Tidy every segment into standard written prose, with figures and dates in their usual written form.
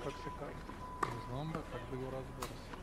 Как се казва? Не знам бе, как да го разбера си.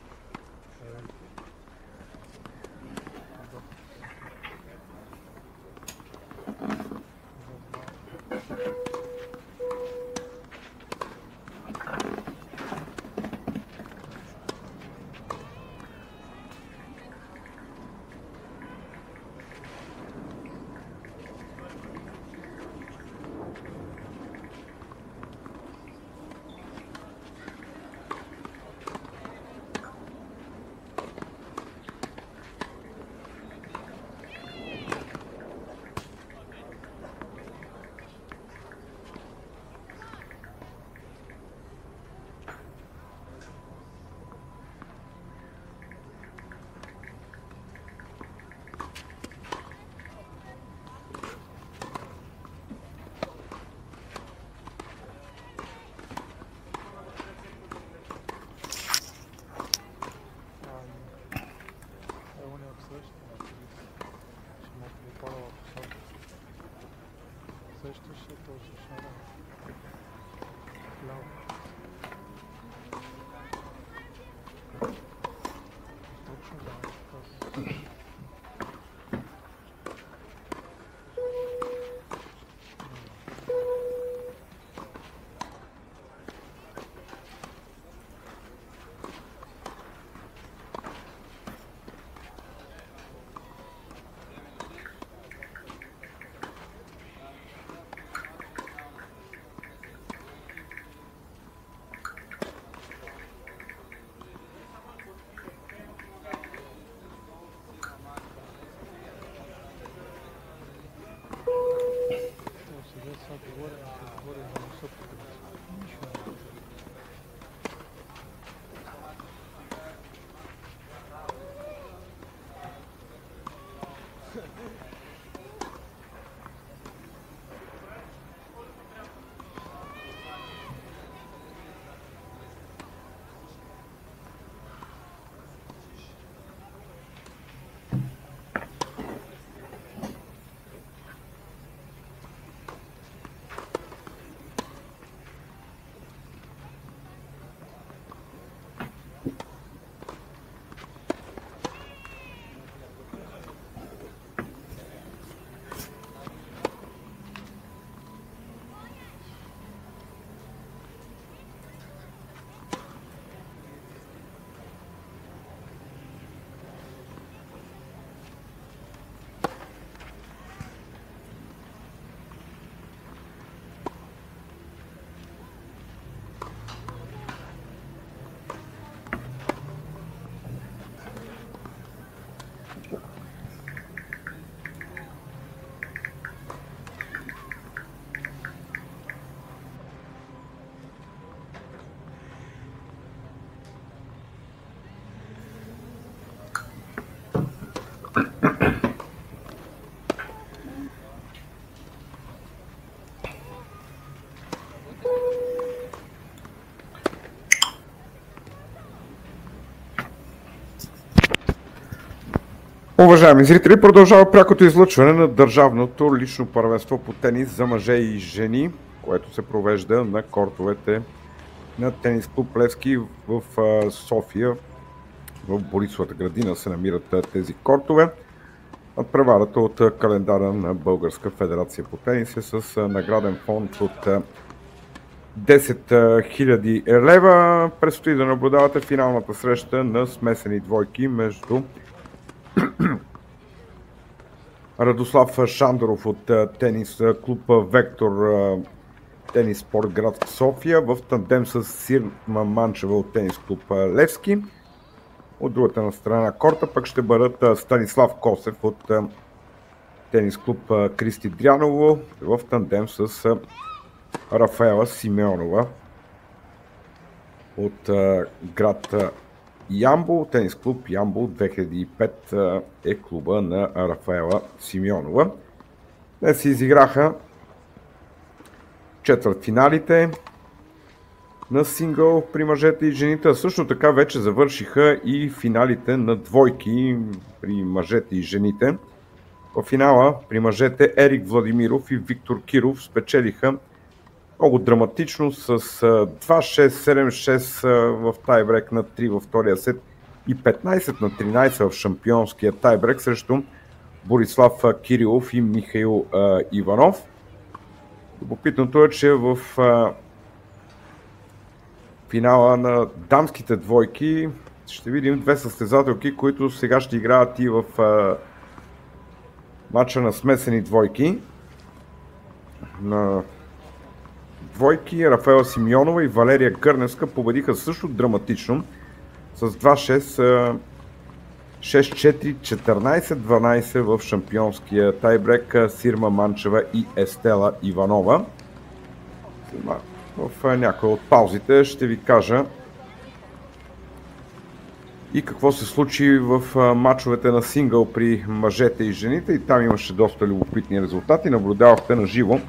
Сещаш се този шаран? Ляво. Точно да казвам. Уважаеми зрители, продължава прякото излъчване на държавното лично първенство по тенис за мъже и жени, което се провежда на кортовете на тенис клуб Левски в София. В Борисовата градина се намират тези кортове. Надпреварата от календара на Българска федерация по тенис е с награден фонд от 10 000 лева. Предстои да наблюдавате финалната среща на смесени двойки между Радослав Шандаров от тенис клуб Вектор тенис спорт град София в тандем с Сирма Манчева от тенис клуб Левски. От другата на страна на корта пък ще бъдат Станислав Косев от тенис клуб Кристи Дряново в тандем с Рафаела Симеонова от град Ямбол. Тенис клуб Ямбол 2005 е клуба на Рафаела Симеонова. Днес се изиграха четвъртфиналите на сингъл при мъжете и жените, а също така вече завършиха и финалите на двойки при мъжете и жените. В финала при мъжете Ерик Владимиров и Виктор Киров спечелиха много драматично с 2-6, 7-6 в тайбрек на 3 във втория сет и 15 на 13 в шампионския тайбрек срещу Борислав Кирилов и Михаил Иванов. Любопитното е, че в финала на дамските двойки ще видим две състезателки, които сега ще играят и в матча на смесени двойки. На двойки Рафаела Симеонова и Валерия Гърневска победиха също драматично с 2-6, 6-4, 14-12 в шампионския тайбрек Сирма Манчева и Естела Иванова. В някои от паузите ще ви кажа и какво се случи в матчовете на сингъл при мъжете и жените, и там имаше доста любопитни резултати. Наблюдавахте на живо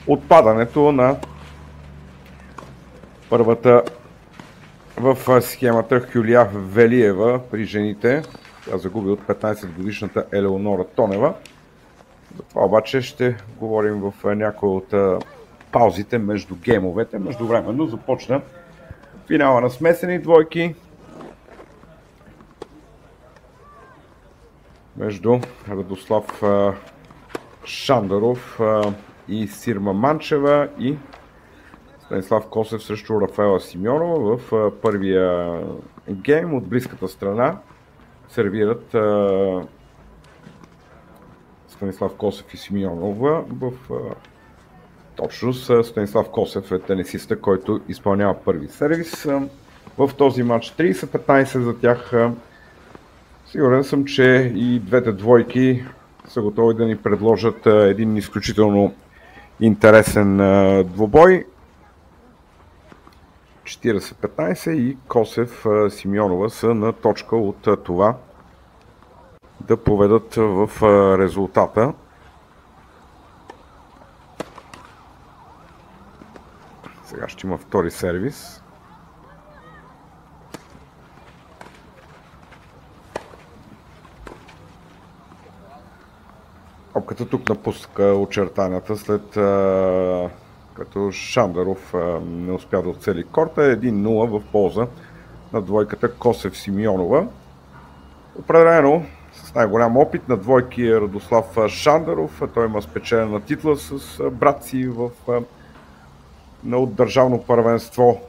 отпадането на първата в схемата Хюлия Велиева при жените. Тя загуби от 15-годишната Елеонора Тонева. За това обаче ще говорим в някои от паузите между геймовете. Междувременно започна финала на смесени двойки между Радослав Шандаров и Сирма Манчева и Станислав Косев срещу Рафаела Симеонова. В първия гейм от близката страна сервират Станислав Косев и Симеонова. В точност Станислав Косев е тенисиста, който изпълнява първи сервис. В този матч 30-15 за тях. Сигурен съм, че и двете двойки са готови да ни предложат един изключително интересен двубой. 40-15 и Косев Симеонова са на точка от това да поведат в резултата. Сега ще има втори сервис. Топката тук напуска очертанията след като Шандаров не успя да оцели корта. 1-0 в полза на двойката Косев Симеонова. Определено с най-голям опит на двойки е Радослав Шандаров. Той има спечелена титла с брат си от държавно първенство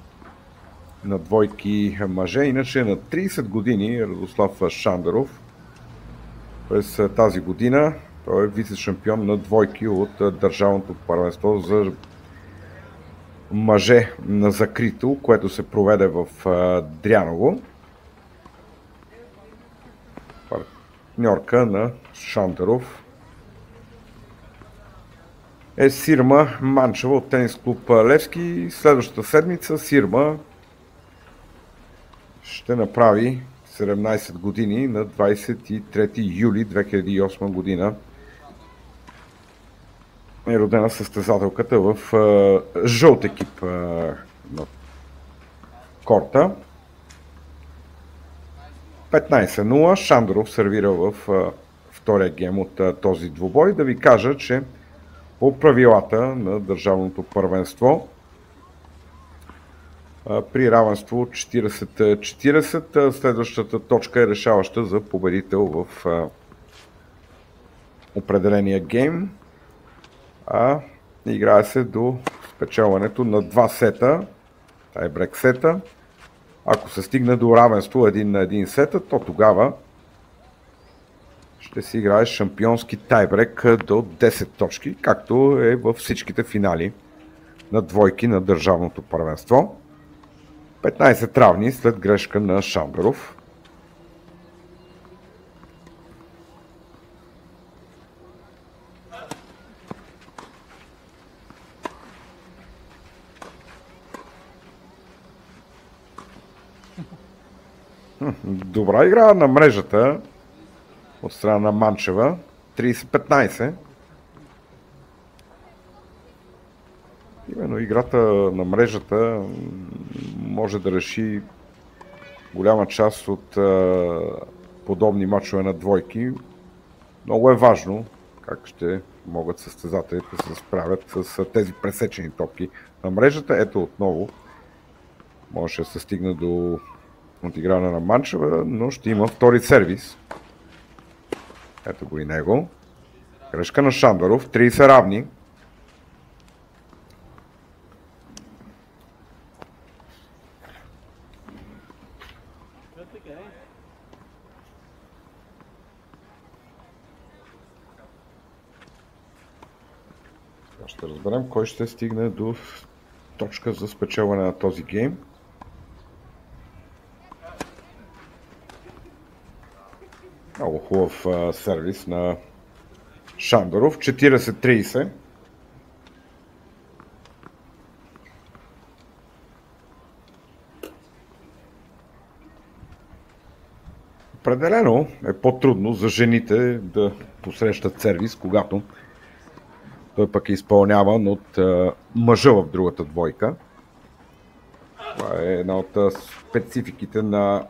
на двойки мъже. Иначе на 30 години Радослав Шандаров. През тази година той е вице-шампион на двойки от държавното първенство за мъже на закрито, което се проведе в Дряново. Партньорка на Шандаров е Сирма Манчева от тенис клуб Левски. Следващата седмица Сирма ще направи 17 години на 23 юли 2008 година. Е родена състезателката в жълт екип на корта. 15-0. Шандаров сервира в втория гейм от този двубой, да ви кажа, че по правилата на държавното първенство при равенство 40-40 следващата точка е решаваща за победител в определения гейм. Играе се до спечелването на 2 сета, тайбрек сета. Ако се стигне до равенство 1 на 1 сета, то тогава ще се играе шампионски тайбрек до 10 точки, както е във всичките финали на двойки на държавното първенство. 15 равни след грешка на Шандоров. Добра игра на мрежата от страна на Манчева. 30-15. Именно играта на мрежата може да реши голяма част от подобни мачове на двойки. Много е важно как ще могат състезателите да се справят с тези пресечени топки на мрежата. Ето отново може да се стигне до отиграна на Манчева, но ще има втори сервис. Ето го и него. Грешка на Шандоров. 30 равни. Ще разберем кой ще стигне до точка за спечелване на този гейм. Много хубав сервис на Шандоров. 40-30. Определено е по-трудно за жените да посрещат сервис, когато той пък е изпълняван от мъжа в другата двойка. Това е една от спецификите на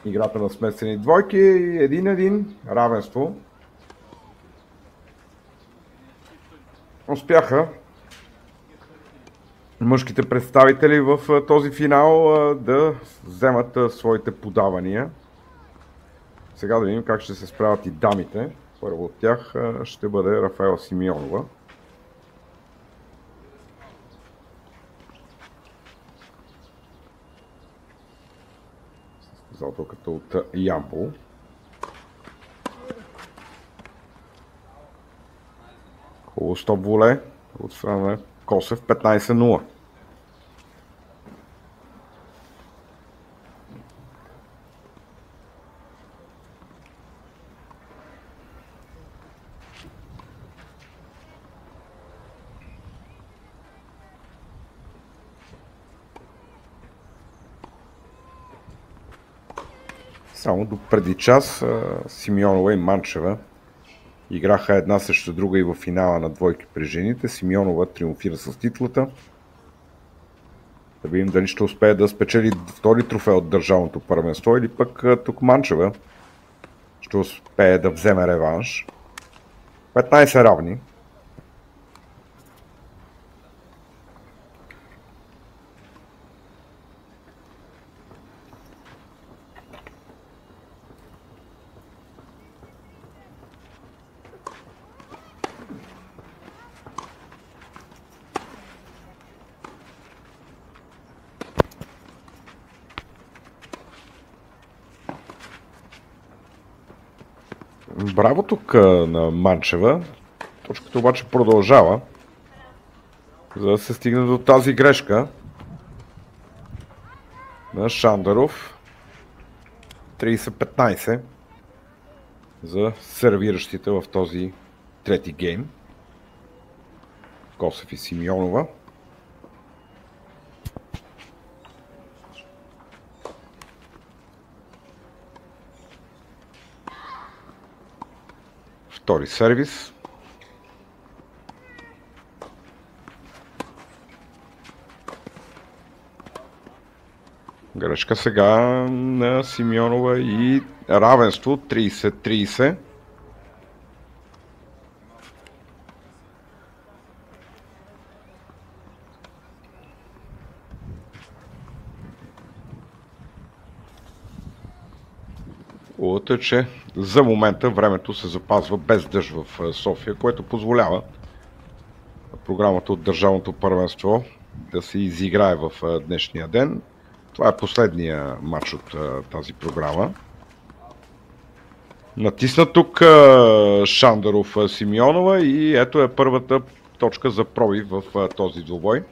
играта на смесени двойки. 1-1, равенство. Успяха мъжките представители в този финал да вземат своите подавания. Сега да видим как ще се справят и дамите. Първо от тях ще бъде Рафаела Симеонова. Състезателката от Ямбол. Хубаво стоп воле от страна на Косев. 15-0. Само до преди час Симеонова и Манчева играха една срещу друга и в финала на двойки при жените. Симеонова триумфира с титлата. Да видим дали ще успее да спечели втори трофей от държавното първенство или пък тук Манчева ще успее да вземе реванш. 15 равни. Браво тук на Манчева. Точката обаче продължава, за да се стигне до тази грешка на Шандоров. 30-15 за сервиращите в този трети гейм. Косев и Симеонова. Втори сервис. Грешка сега на Симеонова и равенство 30-30. Хубавото е, че за момента времето се запазва без дъжд в София, което позволява програмата от Държавното първенство да се изиграе в днешния ден. Това е последния матч от тази програма. Натисна тук Шандаров Симеонова и ето е първата точка за пробив в този двубой.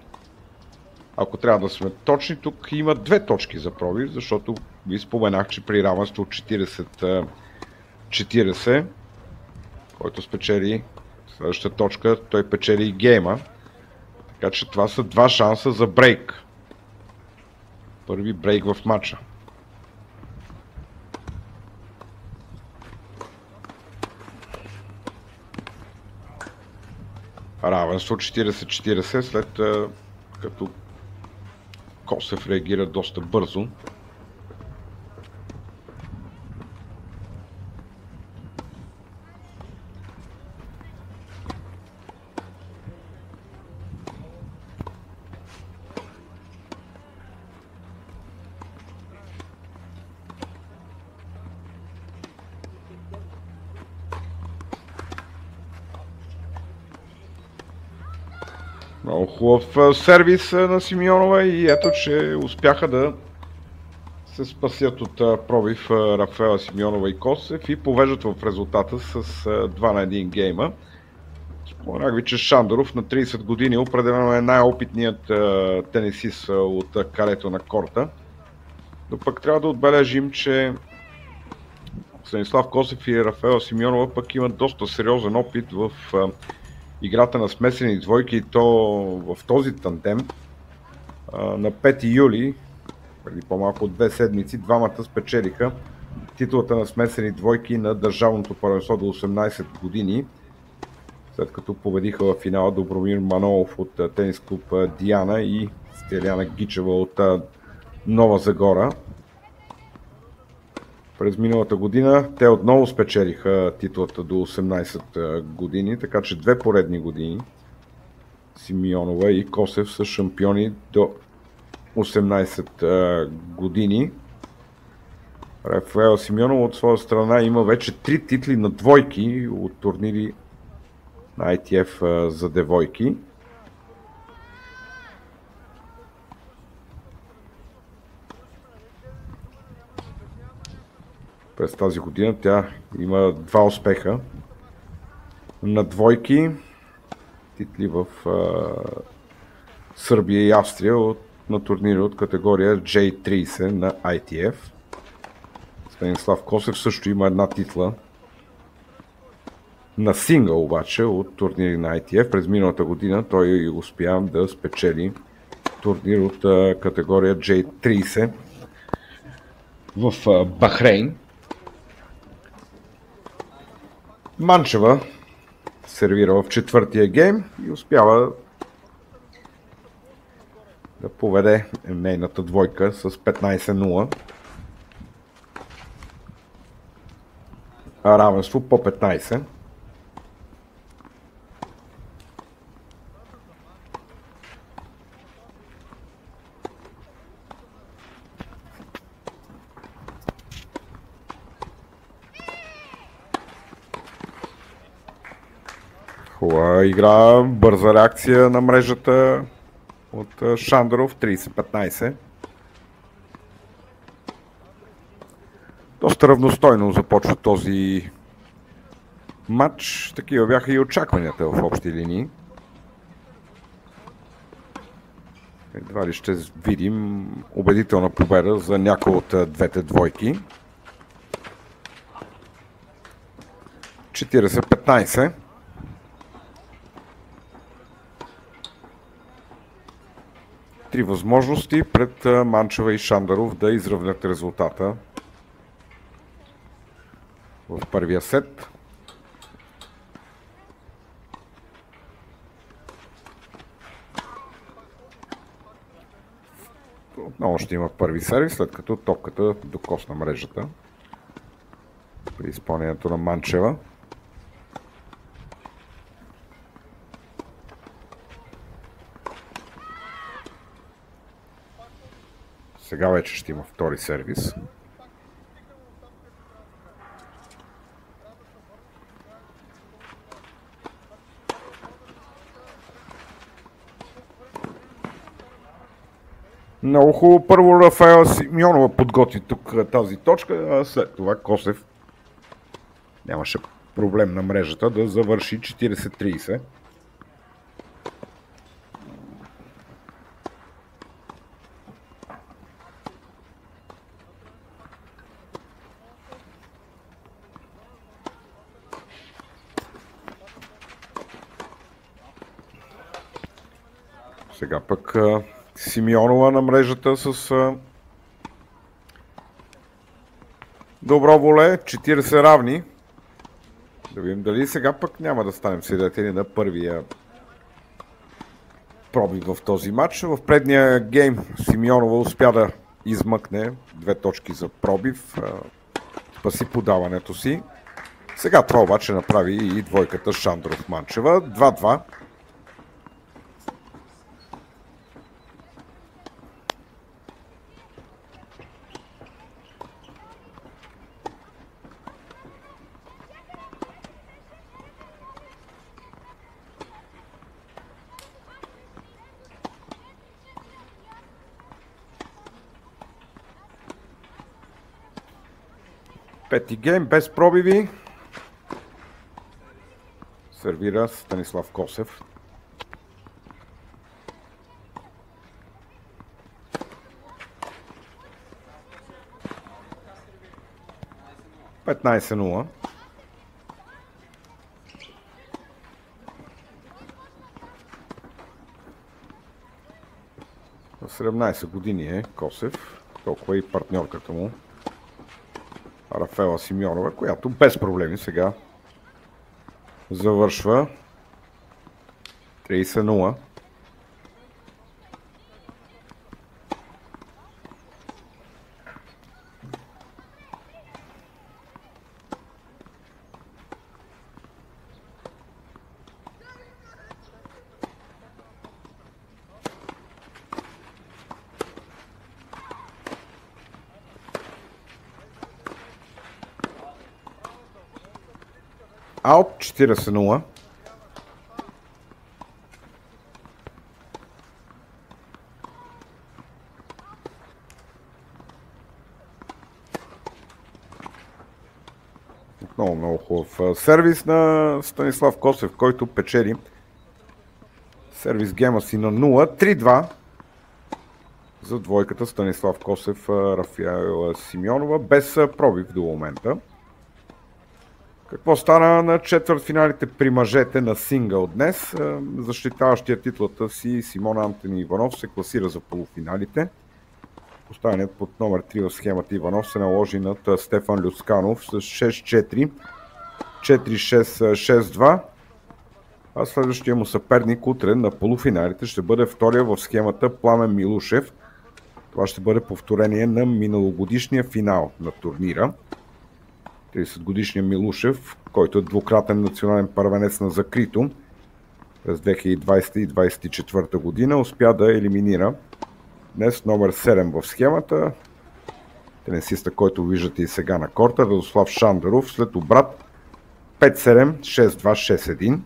Ако трябва да сме точни, тук има две точки за пробив, защото ви споменах, че при равенство 40-40, който спечели следващата точка, той печели и гейма. Така че това са два шанса за брейк. Първи брейк в матча. Равенство 40-40, след като Косев реагира доста бързо. Много хубав сервис на Симеонова и ето, че успяха да се спасят от пробив Рафаела Симеонова и Косев и повеждат в резултата с 2 на 1 гейма. Споменах ви, че Шандаров на 30 години определено е най-опитният тенисист от карето на корта. Но пък трябва да отбележим, че Станислав Косев и Рафаела Симеонова пък имат доста сериозен опит в играта на смесени двойки и то в този тандем. На 5 юли, преди по-малко от 2 седмици, двамата спечелиха титулата на смесени двойки на Държавното първенство до 18 години, след като победиха в финала Добромир Манолов от тенис клуб Диана и Стеляна Гичева от Нова Загора. През миналата година те отново спечелиха титулата до 18 години, така че 2 поредни години Симеонова и Косев са шампиони до 18 години. Рафаела Симеонова от своя страна има вече 3 титли на двойки от турнири на ITF за девойки. През тази година тя има 2 успеха на двойки, титли в Сърбия и Австрия на турнири от категория J30 на ITF. Станислав Косев също има една титла на сингъл обаче от турнири на ITF. През миналата година той успя да спечели турнир от категория J30 в Бахрейн. Манчева сервира в четвъртия гейм и успява да поведе нейната двойка с 15-0. Равенство по 15. Хубава игра, бърза реакция на мрежата от Шандаров, 30-15. Доста равностойно започва този матч. Такива бяха и очакванията в общи линии. Едва ли ще видим убедителна победа за някои от двете двойки. 40-15. Три възможности пред Манчева и Шандаров да изравнят резултата в първия сет. Отново ще има първи сервис, след като топката докосна мрежата. при изпълнението на Манчева. Сега вече ще има втори сервис. Много хубаво. Първо Рафаела Симеонова подготви тук тази точка, а след това Косев нямаше проблем на мрежата да завърши 40-30. Сега пък Симеонова на мрежата с добро воле, 40 равни. Да видим дали сега пък няма да станем свидетели на първия пробив в този матч. В предния гейм Симеонова успя да измъкне 2 точки за пробив, спаси подаването си. Сега това обаче направи и двойката Шандров-Манчева. 2-2. Пети гейм без пробиви. Сервира Станислав Косев. Петнайсет 0. На 17 години е Косев. Толкова и партньорката му Рафаела Симеонова, която без проблеми сега завършва 30-0. Аут 40-0. Отново много хубав сервис на Станислав Косев, който печели сервис гема си на 0. 3-2 за двойката Станислав Косев, Рафаела Симеонова, без пробив до момента. Какво стана на четвъртфиналите при мъжете на сингъл днес? Защитаващия титлата си Симон Антони Иванов се класира за полуфиналите. Поставеният под номер 3 в схемата Иванов се наложи над Стефан Люцканов с 6-4, 4-6, 6-2. А следващия му съперник утре на полуфиналите ще бъде втория в схемата Пламен Милушев. Това ще бъде повторение на миналогодишния финал на турнира. 30-годишния Милушев, който е двукратен национален първенец на закрито през 2020 и 2024 година, успя да елиминира днес номер 7 в схемата. Тенисиста, който виждате и сега на корта, Радослав Шандаров, след обрат 5-7, 6-2, 6-1.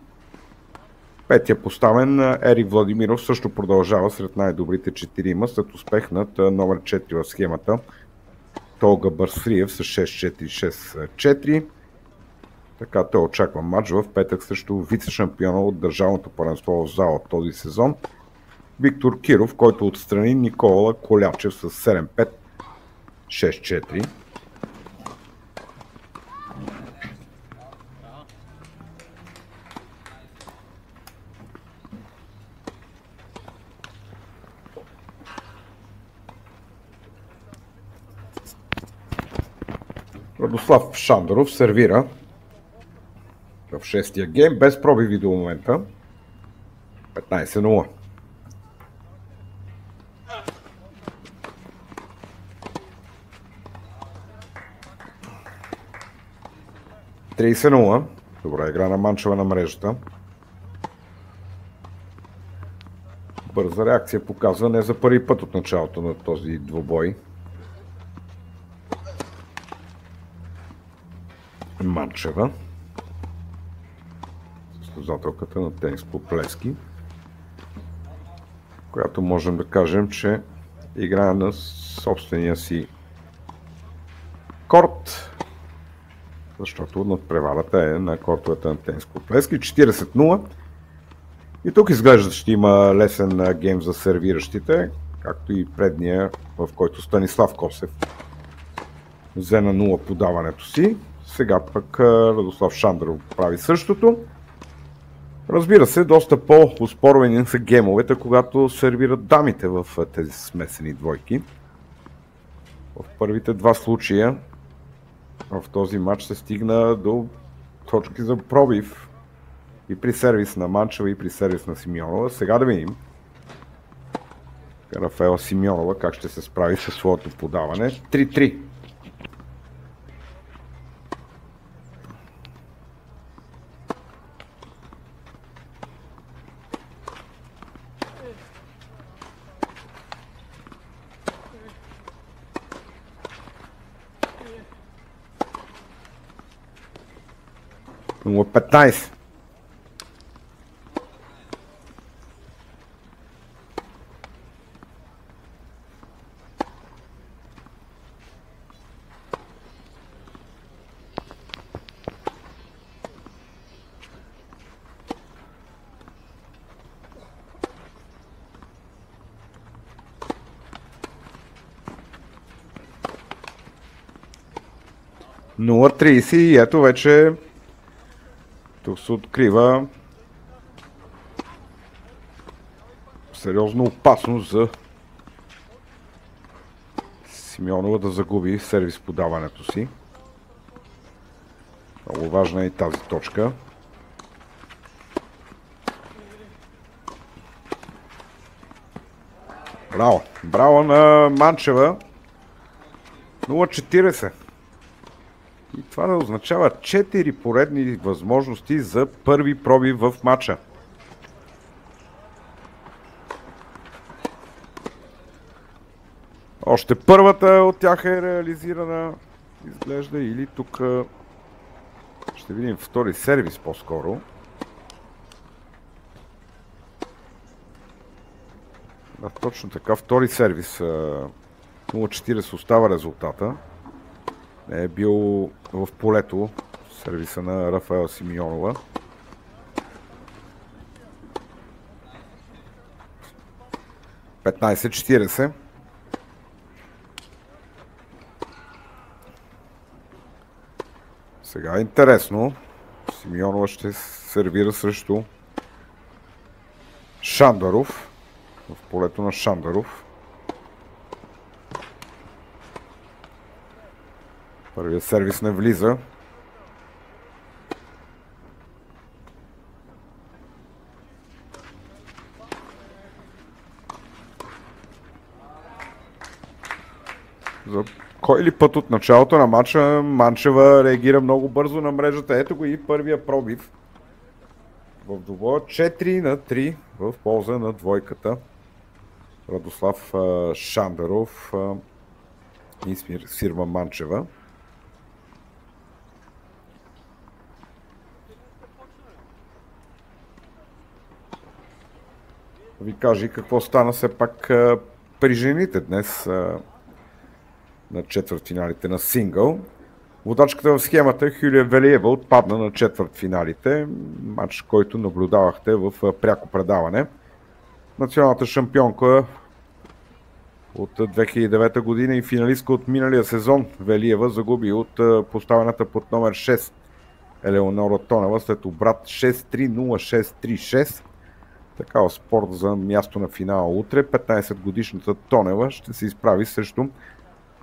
Петия поставен Ерик Владимиров също продължава сред най-добрите 4 след успех над номер 4 в схемата Толга Барсриев с 6-4, 6-4. Така той очаква матч в петък срещу вице-шампиона от държавното първенство в зала този сезон Виктор Киров, който отстрани Никола Колячев с 7-5, 6-4. Радослав Шандаров сервира в шестия гейм без пробиви до момента. 15-0. 30-0. Добра игра на Манчева на мрежата. Бърза реакция показва не за първи път от началото на този двубой. Манчева, състезателката на тенис по плески, която можем да кажем, че играе на собствения си корт, защото надпреварата е на кортовете на тенис по плески. 40-0. И тук изглежда, ще има лесен гейм за сервиращите, както и предния, в който Станислав Косев взе на 0 подаването си. Сега пък Радослав Шандаров прави същото. Разбира се, доста по-успорвани са геймовете, когато сервират дамите в тези смесени двойки. В първите два случая в този матч се стигна до точки за пробив и при сервис на Манчева, и при сервис на Симеонова. Сега да видим Рафаела Симеонова как ще се справи със своето подаване. 3-3. Номер 15. Нула 30 и ето вече тук се открива сериозна опасност за Симеонова да загуби сервис подаването си. Много важна е и тази точка. Браво! Браво на Манчева! 0-40. И това да означава 4 поредни възможности за първи проби в матча. Още първата от тях е реализирана, изглежда, или тук ще видим втори сервис по-скоро. Да, точно така, втори сервис. 0-40 остава резултата. Е бил в полето сервиса на Рафаела Симеонова. (15-40). Сега е интересно. Симеонова ще сервира срещу Шандаров. В полето на Шандаров. Първият сервис не влиза. За кой ли път от началото на матча Манчева реагира много бързо на мрежата. Ето го и първия пробив. В двубоя 4-3 в полза на двойката. Радослав Шандаров и Сирма Манчева. Ви кажа и какво стана все пак при жените днес на четвъртфиналите на сингъл. Водачката в схемата Хюлия Велиева отпадна на четвъртфиналите, матч, който наблюдавахте в пряко предаване. Националната шампионка от 2009 година и финалистка от миналия сезон Велиева загуби от поставената под номер 6 Елеонора Тонева след обрат 6-3-0-6-3-6. Такава спорт за място на финала утре. 15 годишната Тонева ще се изправи срещу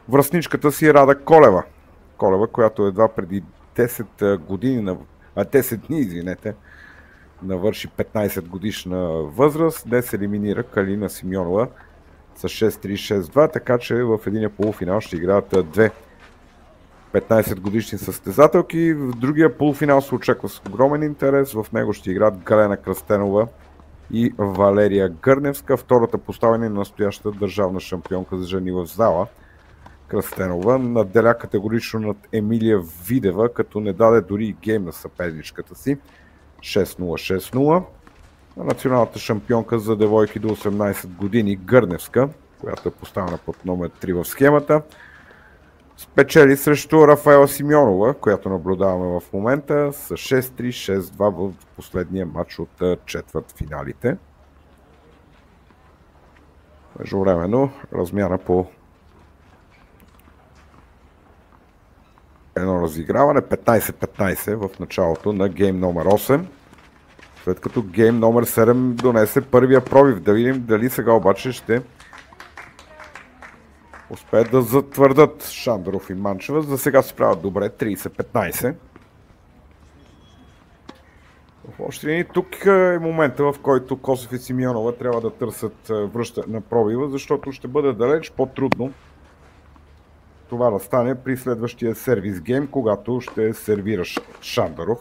връстничката си Рада Колева. Колева, която едва преди 10 години, 10 дни, извинете, навърши 15 годишна възраст. Днес елиминира Калина Симеонова с 6-3-6-2, така че в единия полуфинал ще играят две 15 годишни състезателки. В другия полуфинал се очаква с огромен интерес. В него ще играят Галена Кръстенова и Валерия Гърневска. Втората поставена е настоящата държавна шампионка за жени в зала. Кръстенова надделя категорично над Емилия Видева, като не даде дори и гейм на съперничката си. 6-0-6-0. Националната шампионка за девойки до 18 години Гърневска, която е поставена под номер 3 в схемата, спечели срещу Рафаела Симеонова, която наблюдаваме в момента, с 6-3, 6-2 в последния матч от четвъртфиналите. Междувременно размяна по едно разиграване, 15-15 в началото на гейм номер 8. След като гейм номер 7 донесе първия пробив. Да видим дали сега обаче ще успеят да затвърдат Шандаров и Манчева. За сега се правят добре, 30-15. В общи линии тук е момента, в който Косев и Симеонова трябва да търсят връщане на пробива, защото ще бъде далеч по-трудно това да стане при следващия сервис гейм, когато ще сервираш Шандаров.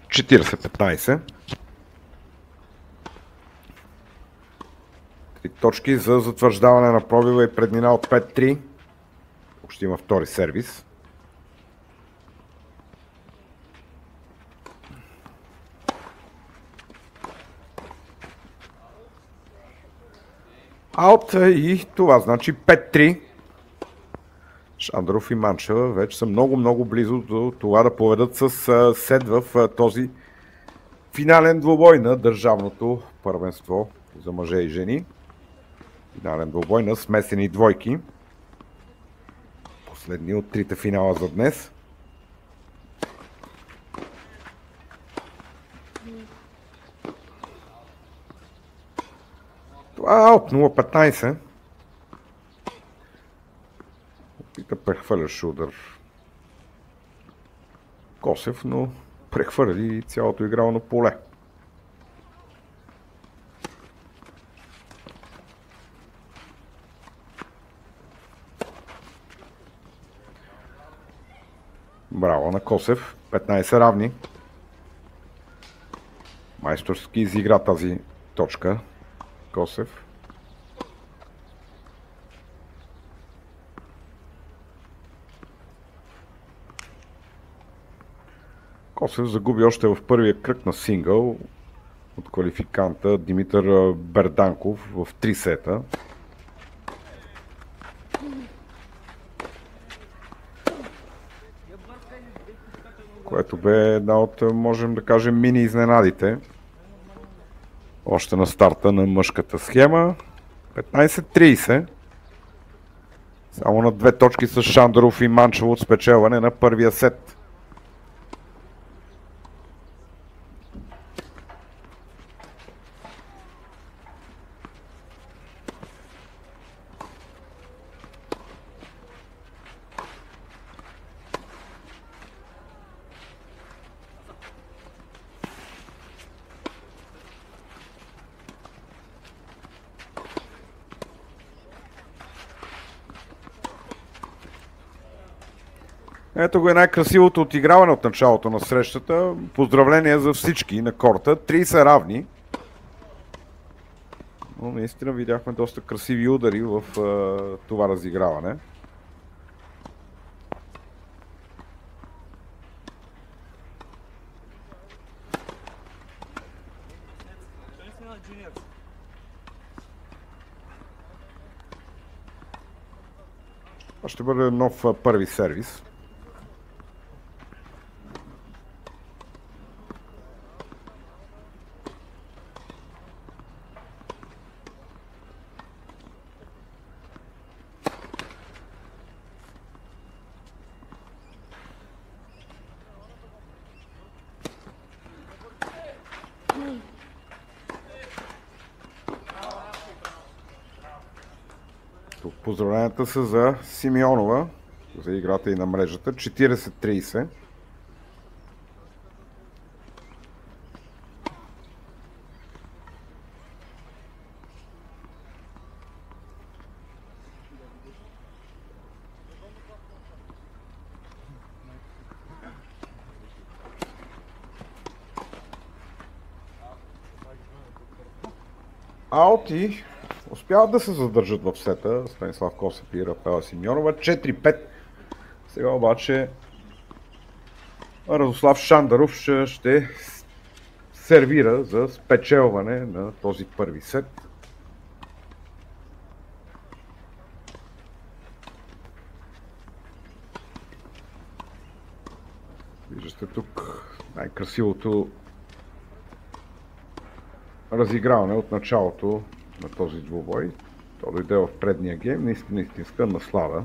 (40-15). 3 точки за затвърждаване на пробива и преднина от 5-3. Ще има втори сервис. Аут и това значи 5-3. Шандаров и Манчева вече са много близо до това да поведат с сет в този финален двубой на държавното първенство за мъже и жени. Финален двубой на смесени двойки. Последни от трите финала за днес. Това е от 0-15. Опита прехвърляш удар Косев, но прехвърли цялото игрално поле. Браво на Косев. 15 равни. Майсторски изигра тази точка Косев. Косев загуби още в първия кръг на сингъл от квалификанта Димитър Берданков в 3 сета. Което бе една от, можем да кажем, мини изненадите. Още на старта на мъжката схема. 15-30. Само на 2 точки с Шандаров и Манчево от спечелване на първия сет. Ето го е най-красивото отиграване от началото на срещата. Поздравления за всички на корта. 30 равни. Но наистина видяхме доста красиви удари в това разиграване. Това ще бъде нов първи сервис. Поздравленията са за Симеонова, за играта и на мрежата. 40-30. аут и успяват да се задържат в сета Станислав Косев и Рафаела Симеонова. 4-5. Сега обаче Радослав Шандаров ще сервира за спечелване на този първи сет. Виждате тук най-красивото разиграване от началото на този двубой. То дойде в предния гейм, наистина истинска наслада.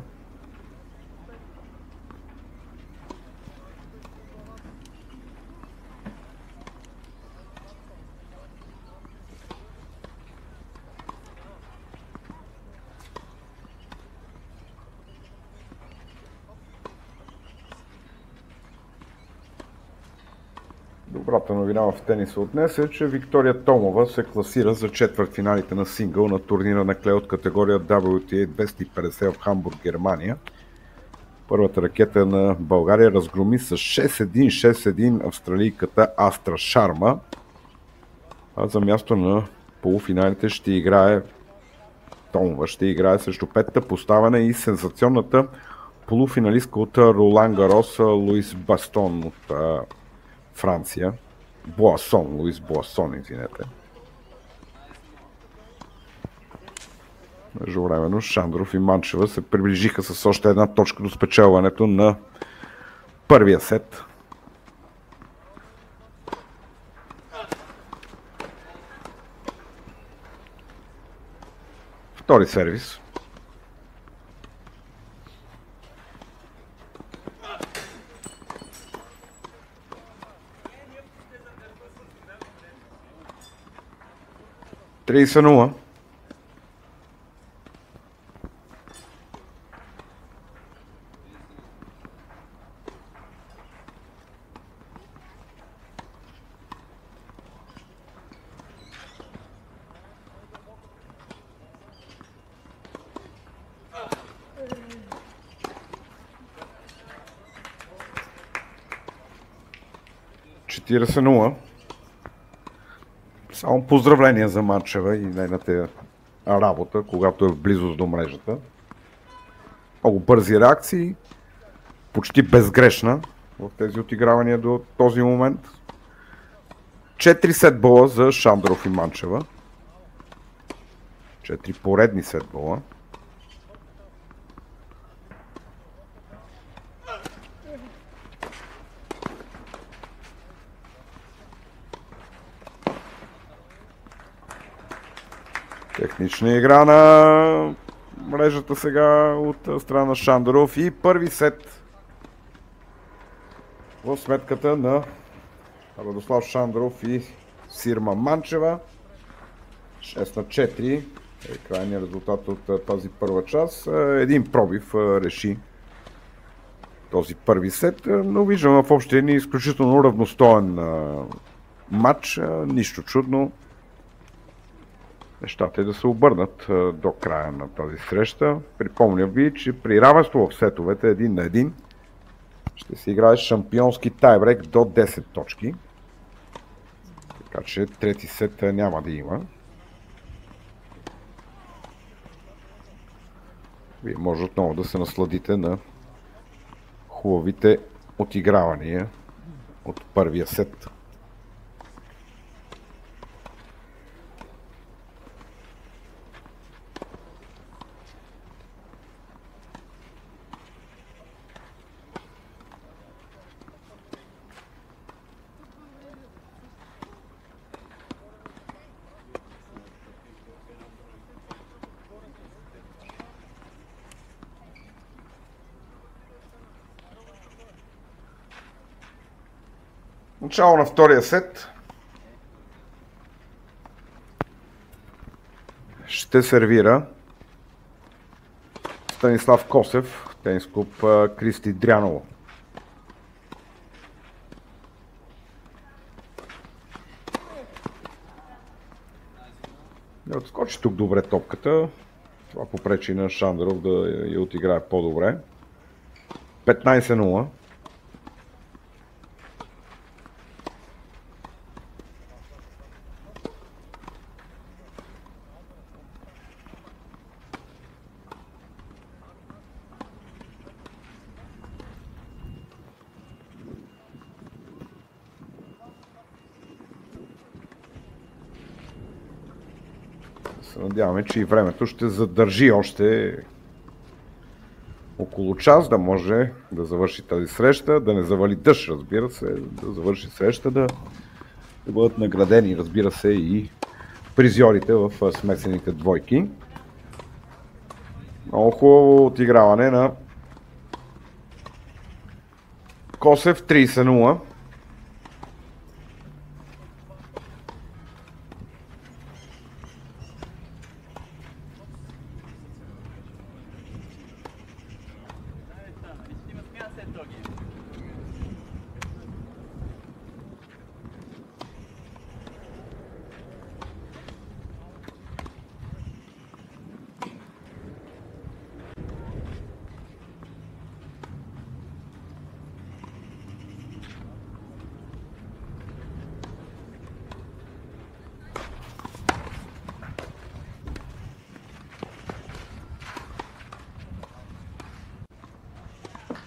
Добрата новина в тениса от днес е, че Виктория Томова се класира за четвъртфиналите на сингъл на турнира на клей от категория WTA 250 в Хамбург, Германия. Първата ракета на България разгроми с 6-1, 6-1 австралийката Астра Шарма. А за място на полуфиналите ще играе Томова, ще играе срещу петата поставена и сензационната полуфиналистка от Ролан Гарос Луис Бастон от Франция. Луис Буасон, извинете. Междувременно Шандров и Манчева се приближиха с още една точка до спечелването на първия сет. Втори сервис. Тридесет нула. Четиридесет нула. Само поздравления за Манчева и нейната работа, когато е в близост до мрежата. Много бързи реакции, почти безгрешна в тези отигравания до този момент. 4 сетбола за Шандров и Манчева. 4 поредни сетбола. Технична игра на мрежата сега от страна на Шандаров и първи сет в сметката на Радослав Шандаров и Сирма Манчева. 6-4 е крайният резултат от тази първа част. Един пробив реши този първи сет, но виждам в общия ни изключително равностоен матч. Нищо чудно нещата да се обърнат до края на тази среща. Припомням ви, че при равенство в сетовете 1-1 ще се играе шампионски тайбрек до 10 точки. Така че трети сет няма да има. Вие може отново да се насладите на хубавите отигравания от първия сет. Начало на втория сет. Ще сервира Станислав Косев, тенис клуб Кристи Дряново. Не отскочи тук добре топката. Това попречи на Шандаров да я отиграе по-добре. 15-0. се надяваме, че и времето ще задържи още около час, да може да завърши тази среща, да не завали дъжд, разбира се, да завърши среща, да бъдат наградени, разбира се, и призьорите в смесените двойки. Много хубаво отиграване на Косев, 30-0.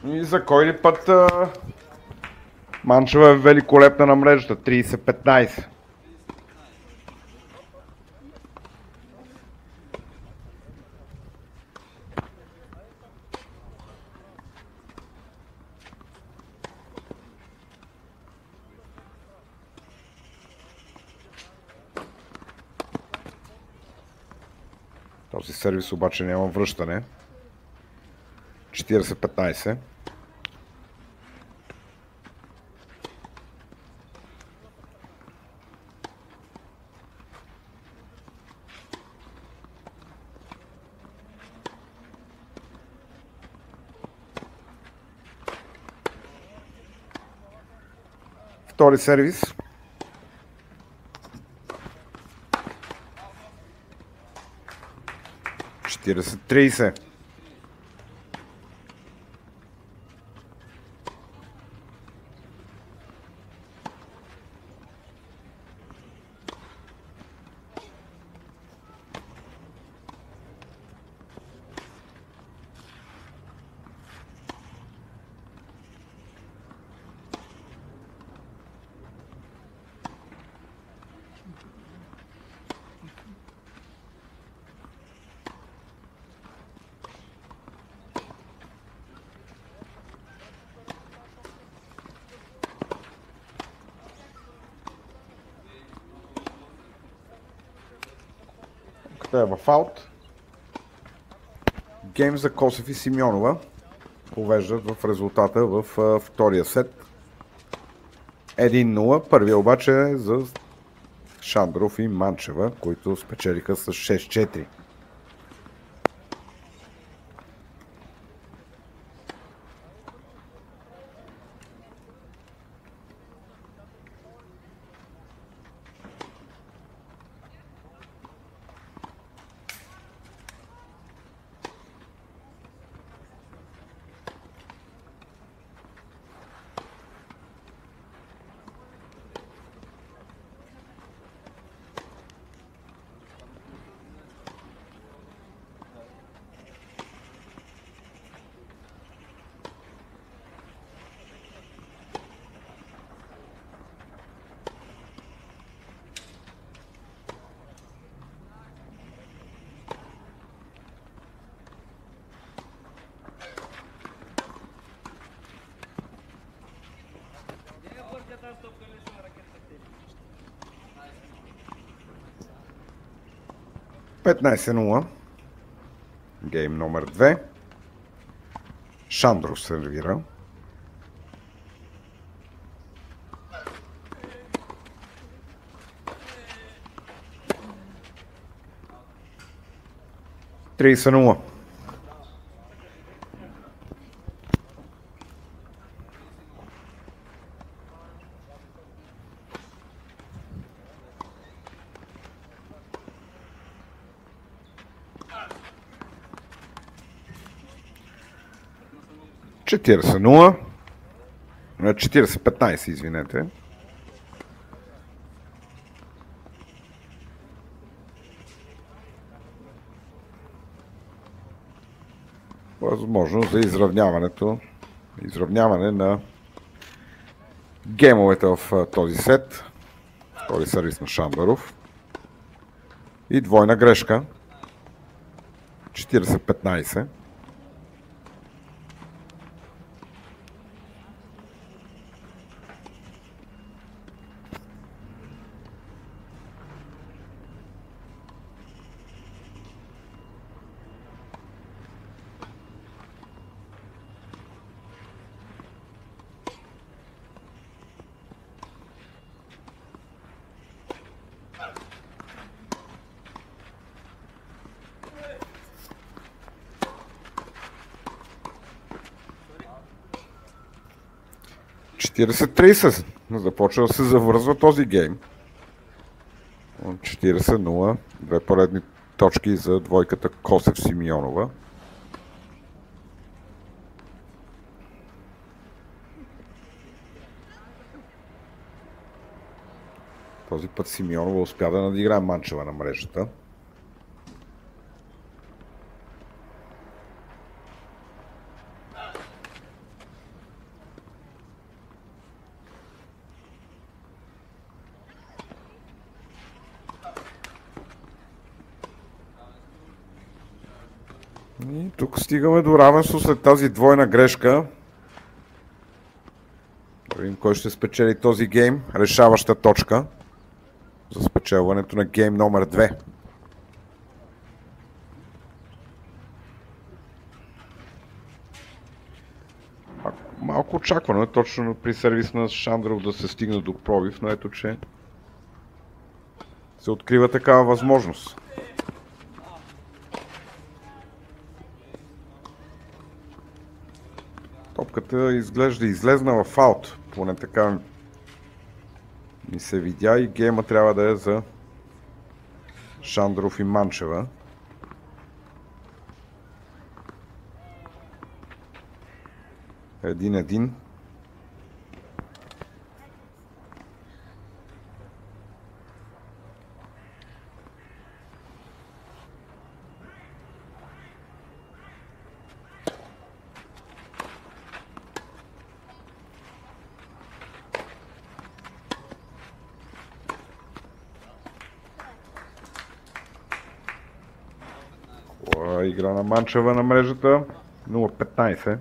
И за кой ли път Манчева е великолепна на мрежата, 30-15. Този сервис обаче няма връщане. 40-15. Втори сервис. Четиридесет 30. Е в аут. Гейм за Косев и Симеонова повеждат в резултата в втория сет. 1-0. Първия обаче е за Шандров и Манчева, които спечелиха с 6-4. Петнайсет 0. Гейм номер 2. Шандров сервира. Тридесет 0. Четиридесет 0. 40-15, извинете. Възможност за изравняване на геймовете в този сет. Втори сервис на Шандаров. И двойна грешка. 40-15. Започва да се завързва този гейм. 40-0. Две поредни точки за двойката Косев-Симеонова. Този път Симеонова успя да надиграе Манчева на мрежата. И тук стигаме до равенство след тази двойна грешка. Да видим кой ще спечели този гейм. Решаваща точка за спечелването на гейм номер 2. Малко очаквано е точно при сервис на Шандров да се стигне до пробив, но ето че се открива такава възможност. Топката изглежда излезна в аут, поне така ми се видя, и гейма трябва да е за Шандров и Манчева. Един. Игра на Манчева на мрежата. 0-15.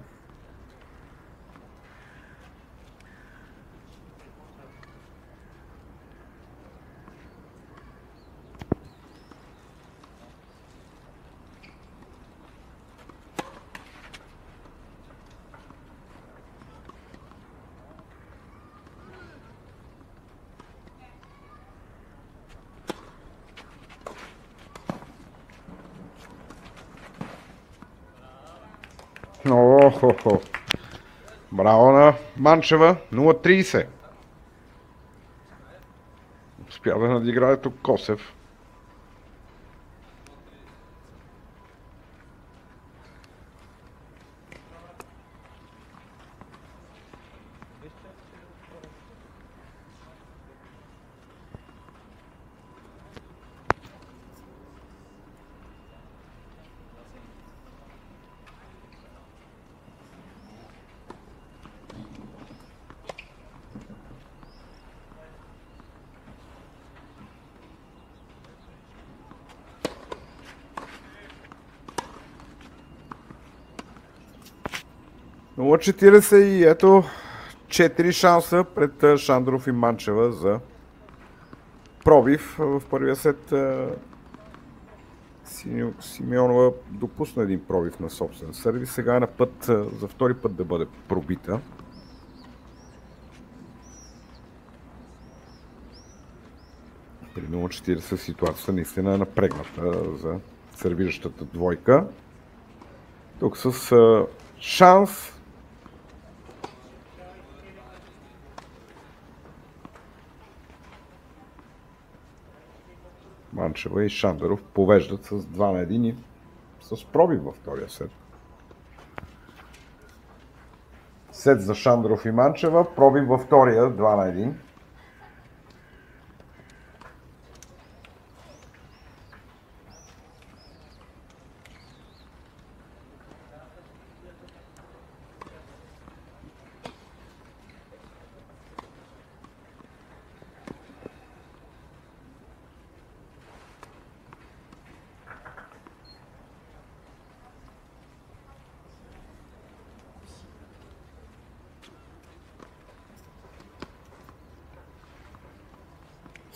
Охо. Браво на Манчева. 0-30. Успя да надиграе тук Косев. Нула 40 и ето 4 шанса пред Шандров и Манчева за пробив. В първия сет Симеонова допусна един пробив на собствен сервис. Сега е на път за втори път да бъде пробита. При 0-40 ситуацията наистина е напрегната за сервиращата двойка. Тук с шанс Манчева и Шандаров повеждат с 2-1 и с пробив във втория сет. Сет за Шандаров и Манчева, пробив във втория 2-1.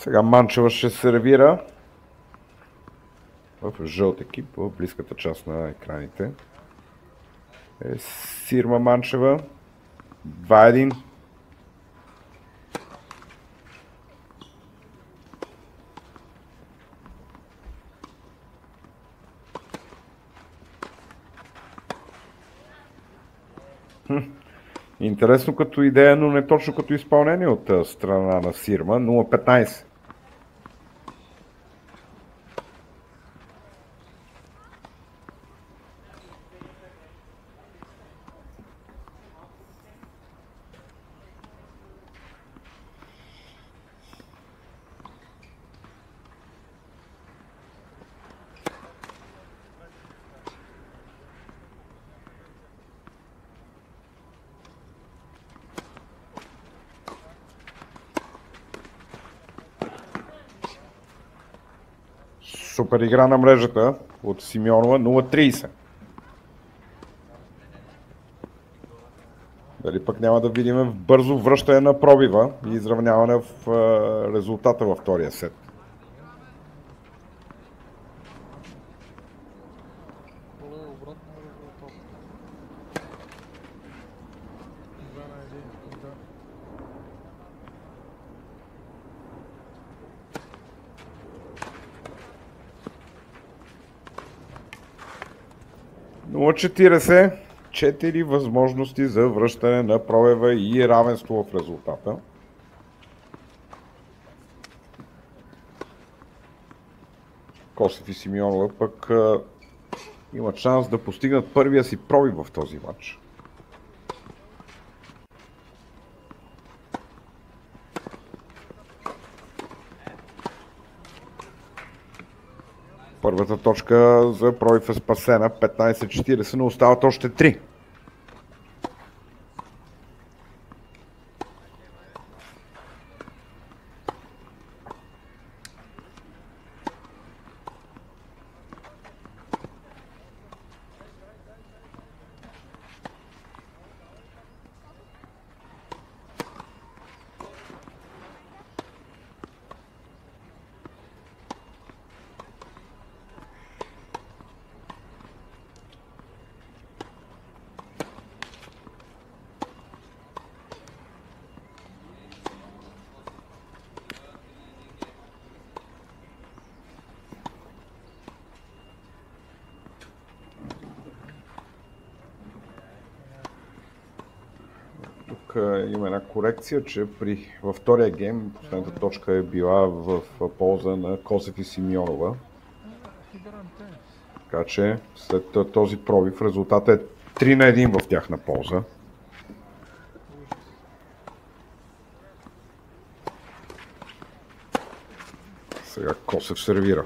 Сега Манчева ще сервира в жълт екип, в близката част на екраните. Сирма Манчева. 2-1. Интересно като идея, но не точно като изпълнение от страна на Сирма. 0-15. Супер игра на мрежата от Симеонова. 0-30. Дали пък няма да видим бързо връщане на пробива и изравняване в резултата във втория сет. Обратно резултат. 2-1, да. 0-40. 4 възможности за връщане на пробива и равенство в резултата. Косев и Симеонова пък имат шанс да постигнат първия си пробив в този матч. Първата точка за пробив е спасена. 15-40, но остават още 3. Има една корекция, че във втория гейм последната точка е била в полза на Косев и Симеонова. Така че след този пробив резултатът е 3-1 в тяхна полза. Сега Косев сервира.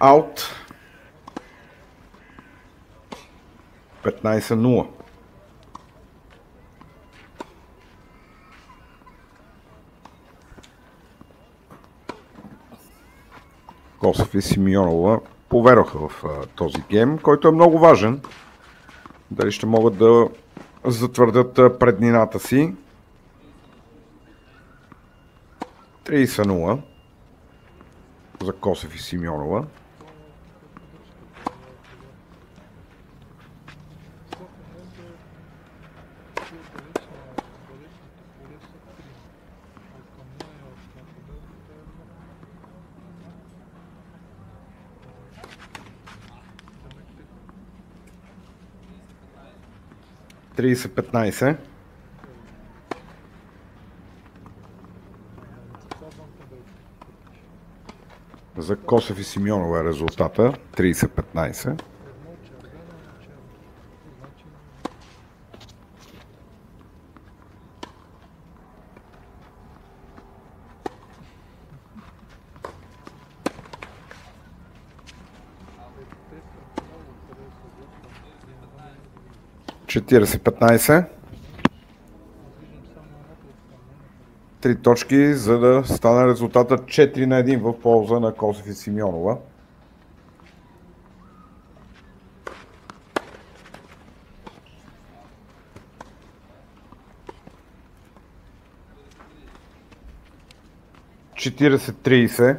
Аут. 15-0. Косев и Симеонова повероха в този гейм, който е много важен. Дали ще могат да затвърдят преднината си. 30-0 за Косев и Симеонова. Тридесет 15. За Косев и Симеонова е резултата. 30-15. Четиридесет 15. 3 точки, за да стане резултата 4-1 в полза на Косев и Симеонова. 40-30.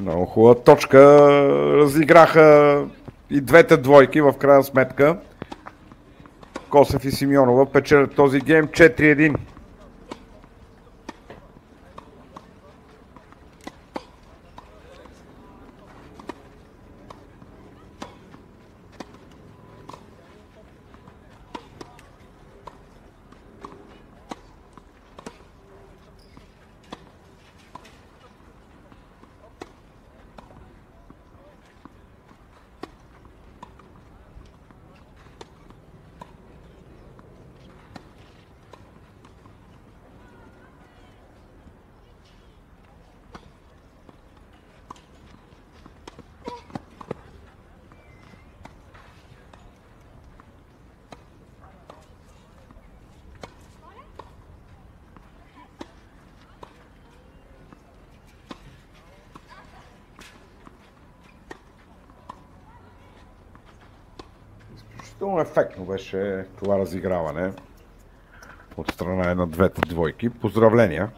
Много хубава точка. Разиграха и двете двойки в крайна сметка. Косев и Симеонова печелят този гейм 4-1. Изключително ефектно беше това разиграване от страна на двете двойки. Поздравления!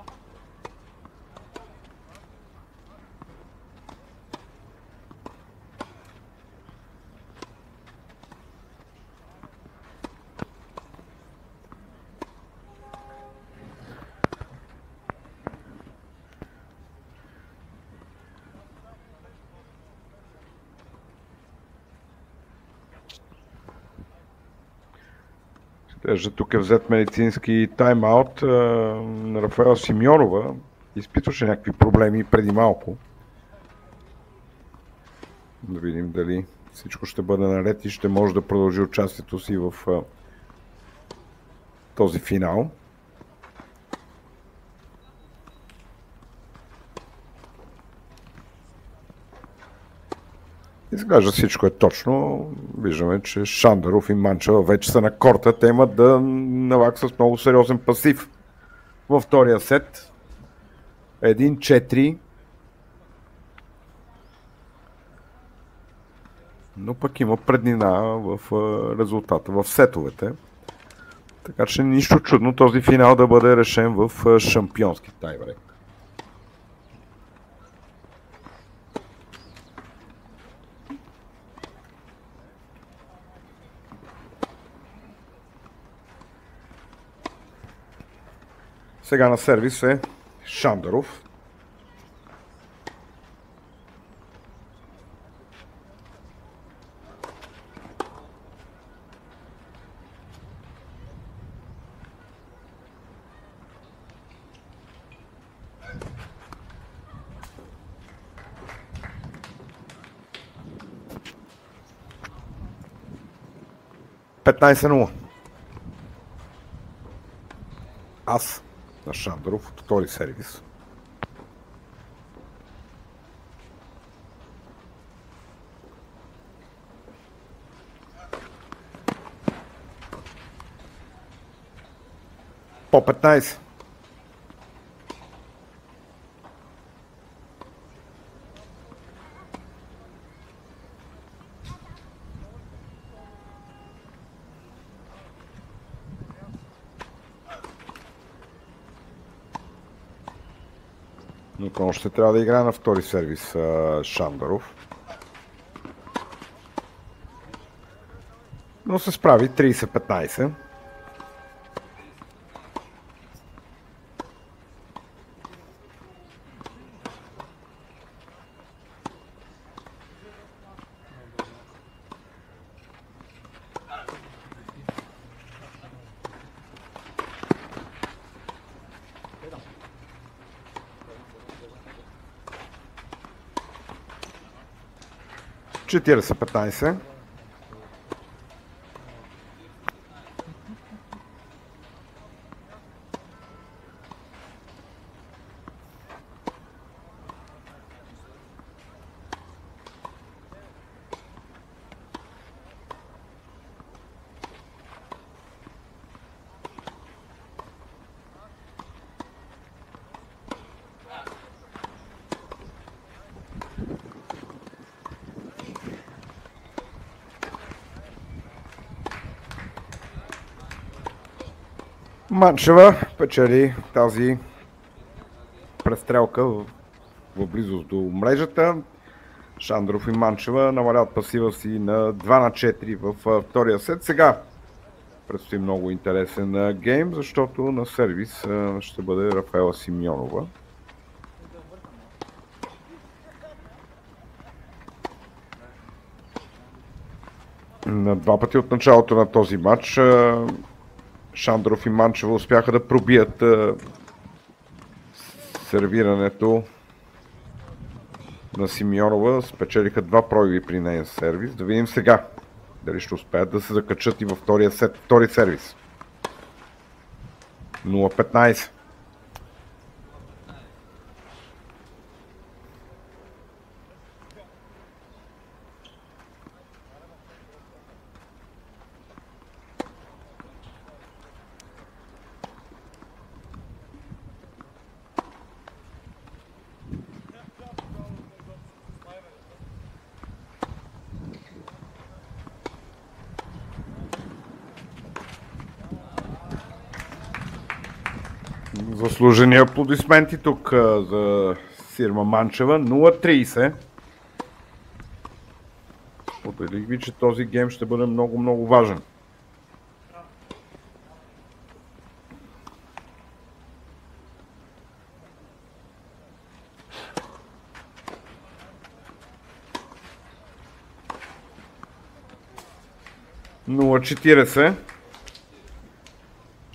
Тук е взет медицински тайм-аут на Рафаела Симеонова. Изпитваше някакви проблеми преди малко. Да видим дали всичко ще бъде наред и ще може да продължи участието си в този финал. Изглежда всичко е точно. Виждаме, че Шандаров и Манчева вече са на корта. Те имат да наваксат много сериозен пасив във втория сет. 1-4. Но пък има преднина в резултата в сетовете. Така че нищо чудно този финал да бъде решен в шампионски тайбрейк. Сега на сервис е Шандаров. (15-0). Аз на Шандаров от втори сервис. По 15. Но ще трябва да играе на втори сервис Шандаров. Но се справи 30-15. Четиридесет 15. Манчева печели тази престрелка в близост до мрежата. Шандров и Манчева намаляват пасива си на 2-4 във втория сет. Сега предстои много интересен гейм, защото на сервис ще бъде Рафаела Симеонова. На два пъти от началото на този матч Шандров и Манчева успяха да пробият сервирането на Симеонова. Спечелиха два пробиви при нея сервис. Да видим сега дали ще успеят да се закачат и във втория сет, втори сервис. 0-15. Заслужени аплодисменти тук за Сирма Манчева. 0-30. Споделих ви, че този гейм ще бъде много важен. Нула 40.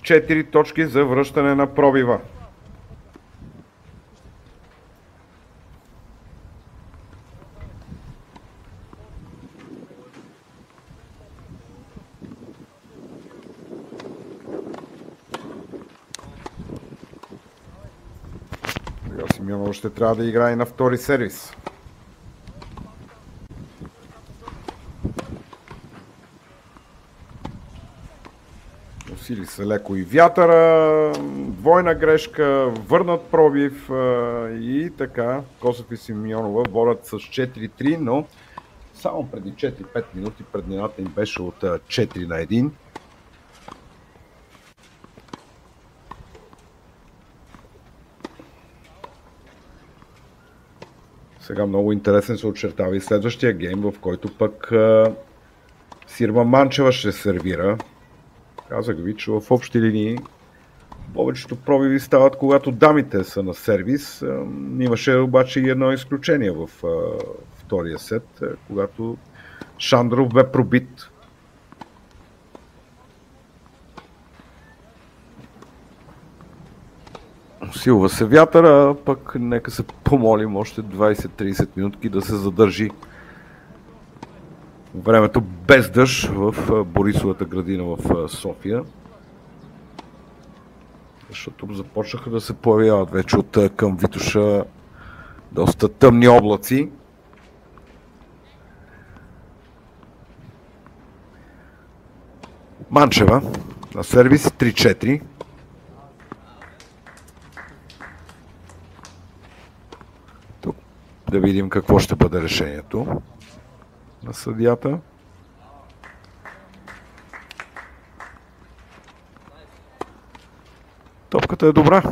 4 точки за връщане на пробива. Сега Симеонова ще трябва да играе на втори сервис. Усили се леко и вятъра, двойна грешка, върнат пробив и така Косов и Симеонова водят с 4-3, но само преди 4-5 минути преднината им беше от 4-1. Сега много интересен се очертава и следващия гейм, в който пък Сирма Манчева ще сервира. Казах ви, че в общи линии повечето пробиви стават, когато дамите са на сервис. Имаше обаче и едно изключение в втория сет, когато Шандров бе пробит. Усилва се вятъра, пък нека се помолим още 20-30 минутки да се задържи времето без дъжд в Борисовата градина в София. Защото започнаха да се появяват вече от към Витоша доста тъмни облаци. Манчева на сервис 3-4. Тук да видим какво ще бъде решението на съдията. Топката е добра.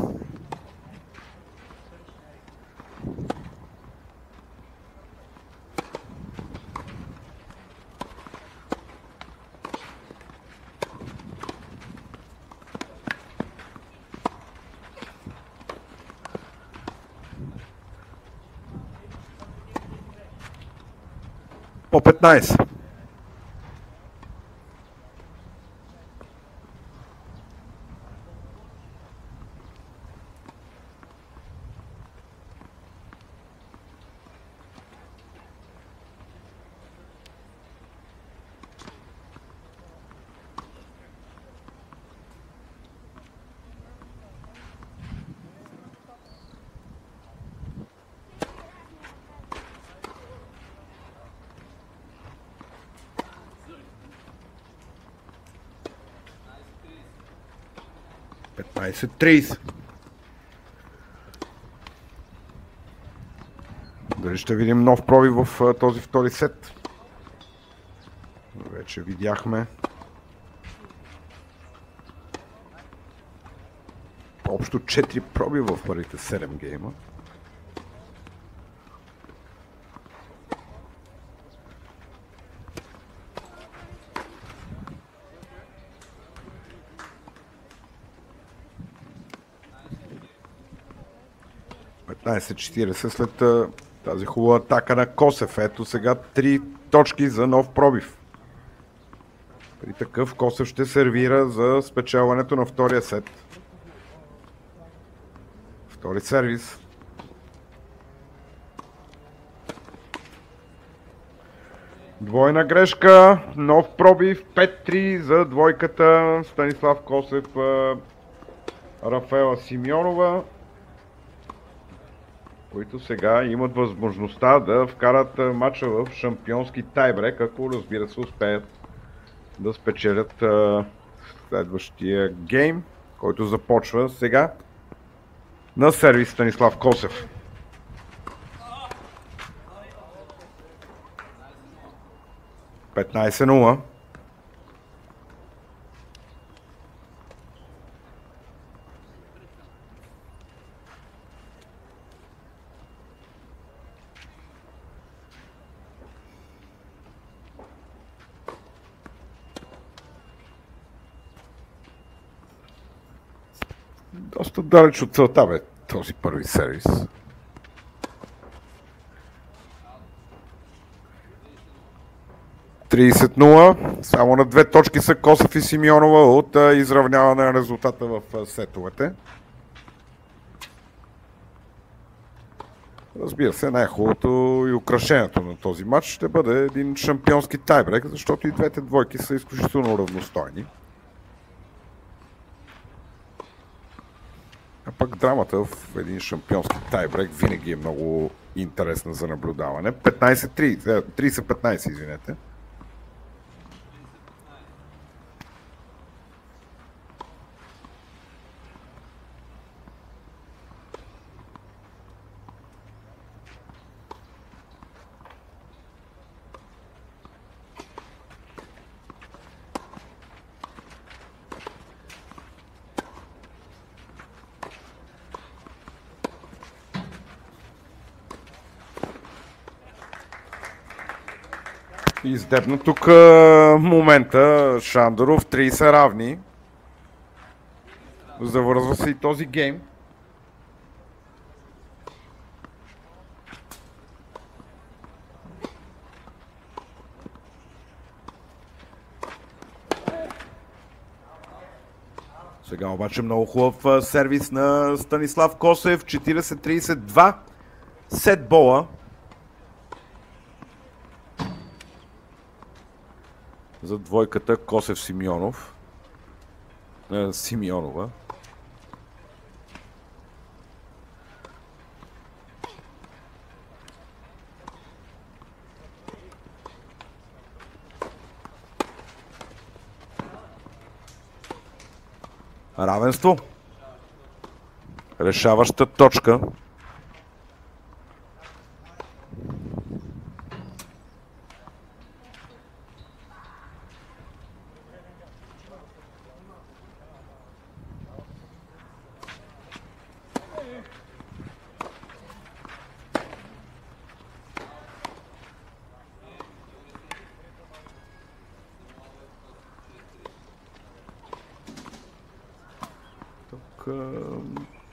По 15. Дали ще видим нов пробив в този втори сет? Вече видяхме Общо 4 проби в първите 7 гейма. (15:40) след тази хубава атака на Косев. Ето сега 3 точки за нов пробив. При такъв Косев ще сервира за спечелването на втория сет. Втори сервис. Двойна грешка, нов пробив, 5-3 за двойката. Станислав Косев, Рафаела Симеонова, които сега имат възможността да вкарат матча в шампионски тайбрек, ако разбира се успеят да спечелят следващия гейм, който започва сега на сервис Станислав Косев. (15:0). Доста далеч от целта бе този първи сервис. (30:0). Само на 2 точки са Косев и Симеонова от изравняване на резултата в сетовете. Разбира се, най-хубавото и украшението на този матч ще бъде един шампионски тайбрек, защото и двете двойки са изключително равностойни. А пък драмата в един шампионски тайбрек винаги е много интересна за наблюдаване. 30-15, извинете. Издебна тук момента Шандоров, 30 равни. Завързва се и този гейм. Сега обаче много хубав сервис на Станислав Косев. 40-32 сет бола. За двойката Косев-Симеонов. Симеонова. Равенство. Решаваща точка.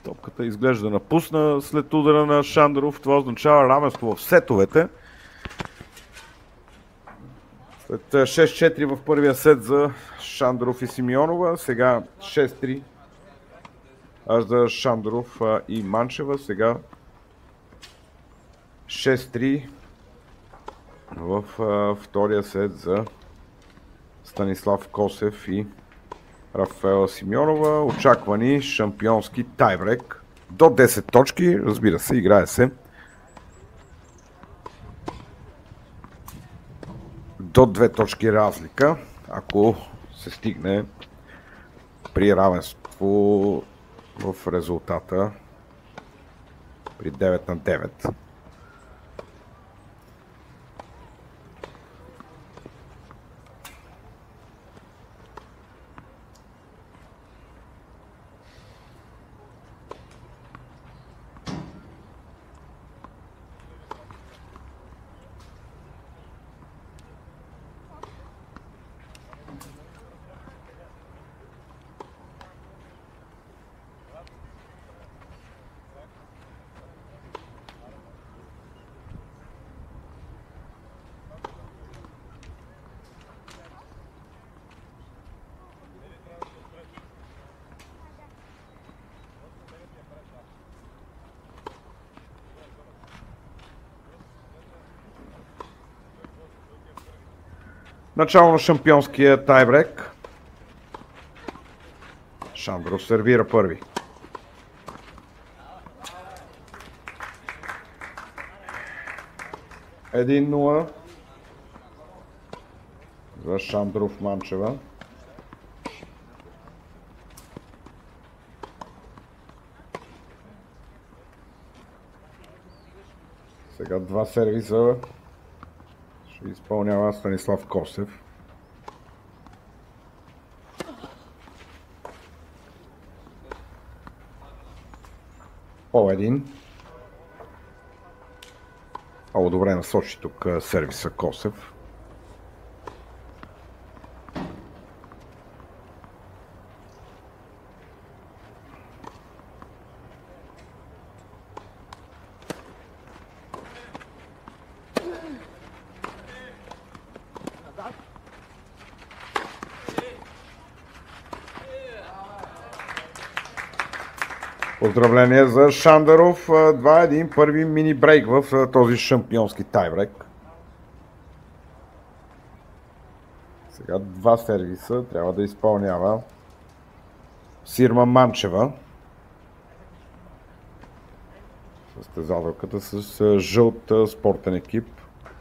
Топката изглежда напусна след удара на Шандоров. Това означава равенство в сетовете. След 6-4 в първия сет за Шандоров и Симеонова. Сега 6-3 за Шандоров и Манчева. Сега 6-3 в втория сет за Станислав Косев и Рафаела Симеонова. Очаквани шампионски тайбрек до 10 точки. Разбира се, играе се до 2 точки разлика, ако се стигне при равенство в резултата при 9-9. Начало на шампионския тайбрек. Шандров сервира първи. Един 0 за Шандров Манчева. Сега два сервиса ще изпълнява Станислав Косев. По един. Много добре насочи тук сервиса Косев. Поздравление за Шандаров. 2-1, първи мини брейк в този шампионски тайбрек. Сега два сервиса трябва да изпълнява Сирма Манчева. Състезателката с жълт спортен екип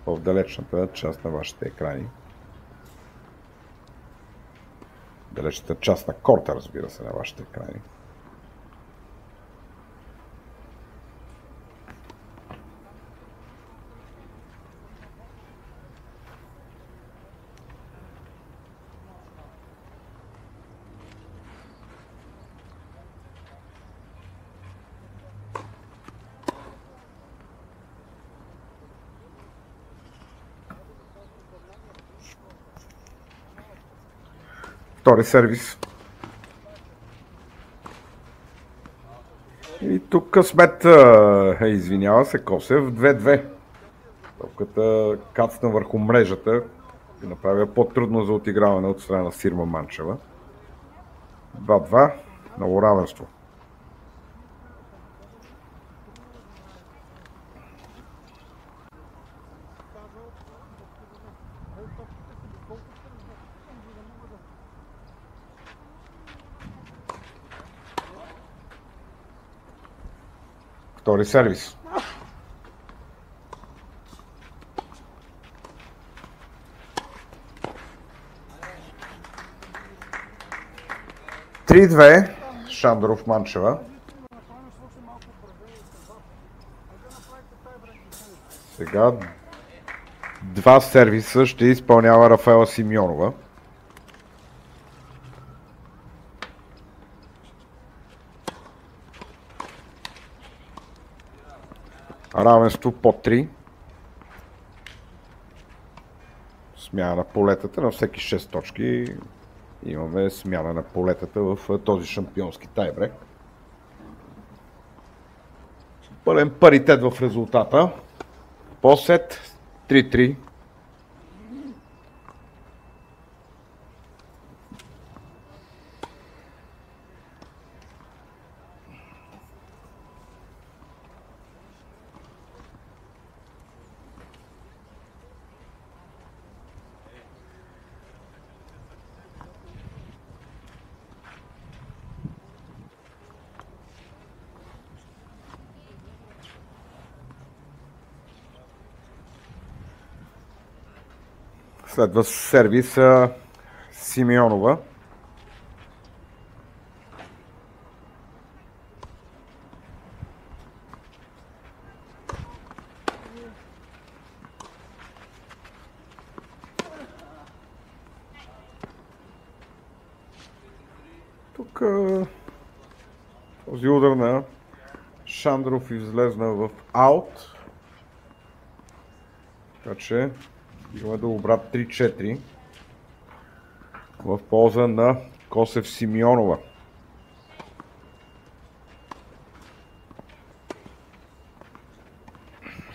в далечната част на вашите екрани. Далечната част на корта, разбира се, на вашите екрани. Втори сервис. И тук късмет, извинява се, Косев, 2-2. Топката кацна върху мрежата и направя по-трудно за отиграване от страна на Сирма Манчева. 2-2, ново равенство. Втори сервис. Три-две. Шандаров Манчева. Сега два сервиса ще изпълнява Рафаела Симеонова. Равенство по 3. Смяна на полетата на всеки 6 точки. Имаме смяна на полетата в този шампионски тайбрек. Пълен паритет в резултата. По сет 3-3. Следва сервис Симеонова. Тук този удар на Шандров излезна в аут. Така че имаме да обрат 3-4 в полза на Косев Симеонова.